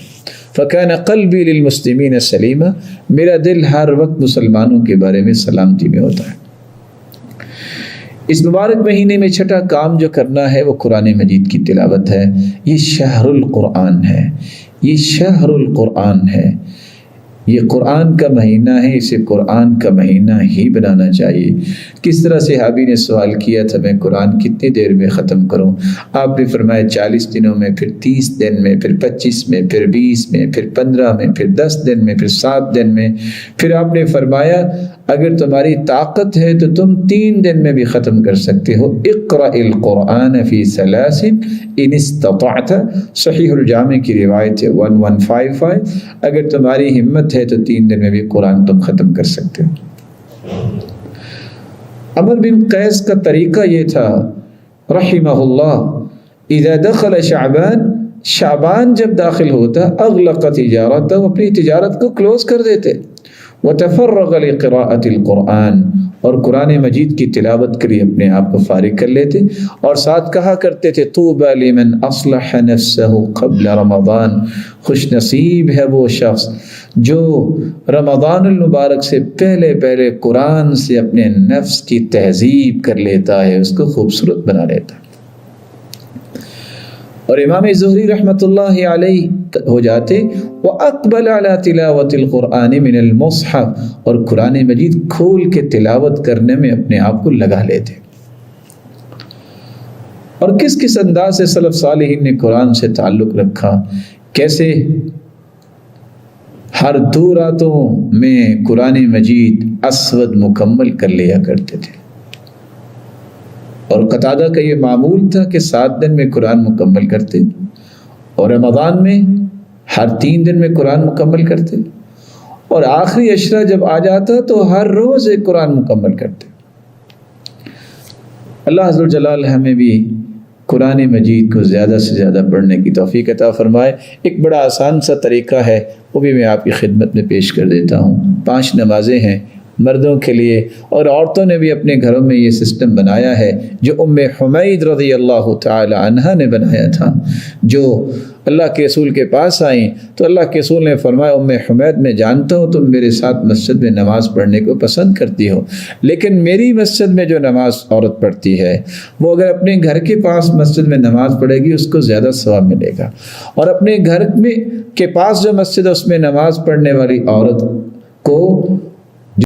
فَكَانَ قَلْبِي لِلْمُسْلِمِينَ سَلِيمًا، میرا دل ہر وقت مسلمانوں کے بارے میں سلامتی میں ہوتا ہے. اس مبارک مہینے میں چھٹا کام جو کرنا ہے وہ قرآن مجید کی تلاوت ہے۔ یہ شہر القرآن ہے، یہ شہر القرآن ہے، یہ قرآن کا مہینہ ہے، اسے قرآن کا مہینہ ہی بنانا چاہیے۔ کس طرح صحابی نے سوال کیا تھا میں قرآن کتنی دیر میں ختم کروں؟ آپ نے فرمایا 40 دنوں میں، پھر 30 دن میں، پھر 25 میں، پھر 20 میں، پھر 15 میں، پھر 10 دن میں، پھر 7 دن میں۔ پھر آپ نے فرمایا اگر تمہاری طاقت ہے تو تم 3 دن میں بھی ختم کر سکتے ہو۔ اقرأ القرآن فی 3 ان استطعت، صحیح الجامع کی روایت ہے 1155۔ اگر تمہاری ہمت ہے تو 3 دن میں بھی قرآن تم ختم کر سکتے ہو۔ عمر بن قیس کا طریقہ یہ تھا رحمہ اللہ، اذا دخل شعبان جب داخل ہوتا اغلق تجارت، اپنی تجارت کو کلوز کر دیتے، وتفرغ لقراءة القرآن، اور قرآن مجید کی تلاوت کے لیے اپنے آپ کو فارغ کر لیتے، اور ساتھ کہا کرتے تھے طوبى لمن اصلح نفسه قبل رمضان، خوش نصیب ہے وہ شخص جو رمضان المبارک سے پہلے پہلے قرآن سے اپنے نفس کی تہذیب کر لیتا ہے، اس کو خوبصورت بنا لیتا ہے۔ اور امام زہری رحمۃ اللہ علیہ ہو جاتے وَأَقْبَلَ عَلَى تِلَاوَةِ الْقُرْآنِ مِنَ الْمُصْحَفِ، اور قرآن مجید کھول کے تلاوت کرنے میں اپنے آپ کو لگا لیتے۔ اور کس کس انداز سے سلف صالحین نے قرآن سے تعلق رکھا، کیسے ہر 2 راتوں میں قرآن مجید اسود مکمل کر لیا کرتے تھے۔ اور قتادہ کا یہ معمول تھا کہ 7 دن میں قرآن مکمل کرتے، اور رمضان میں ہر 3 دن میں قرآن مکمل کرتے، اور آخری عشرہ جب آ جاتا تو ہر روز ایک قرآن مکمل کرتے۔ اللہ عز و جلال ہمیں بھی قرآن مجید کو زیادہ سے زیادہ پڑھنے کی توفیق عطا فرمائے۔ ایک بڑا آسان سا طریقہ ہے، وہ بھی میں آپ کی خدمت میں پیش کر دیتا ہوں۔ 5 نمازیں ہیں مردوں کے لیے، اور عورتوں نے بھی اپنے گھروں میں یہ سسٹم بنایا ہے جو ام حمید رضی اللہ تعالی عنہا نے بنایا تھا، جو اللہ کے رسول کے پاس آئیں تو اللہ کے رسول نے فرمایا ام حمید میں جانتا ہوں تم میرے ساتھ مسجد میں نماز پڑھنے کو پسند کرتی ہو، لیکن میری مسجد میں جو نماز عورت پڑھتی ہے وہ اگر اپنے گھر کے پاس مسجد میں نماز پڑھے گی اس کو زیادہ ثواب ملے گا، اور اپنے گھر میں کے پاس جو مسجد ہے اس میں نماز پڑھنے والی عورت کو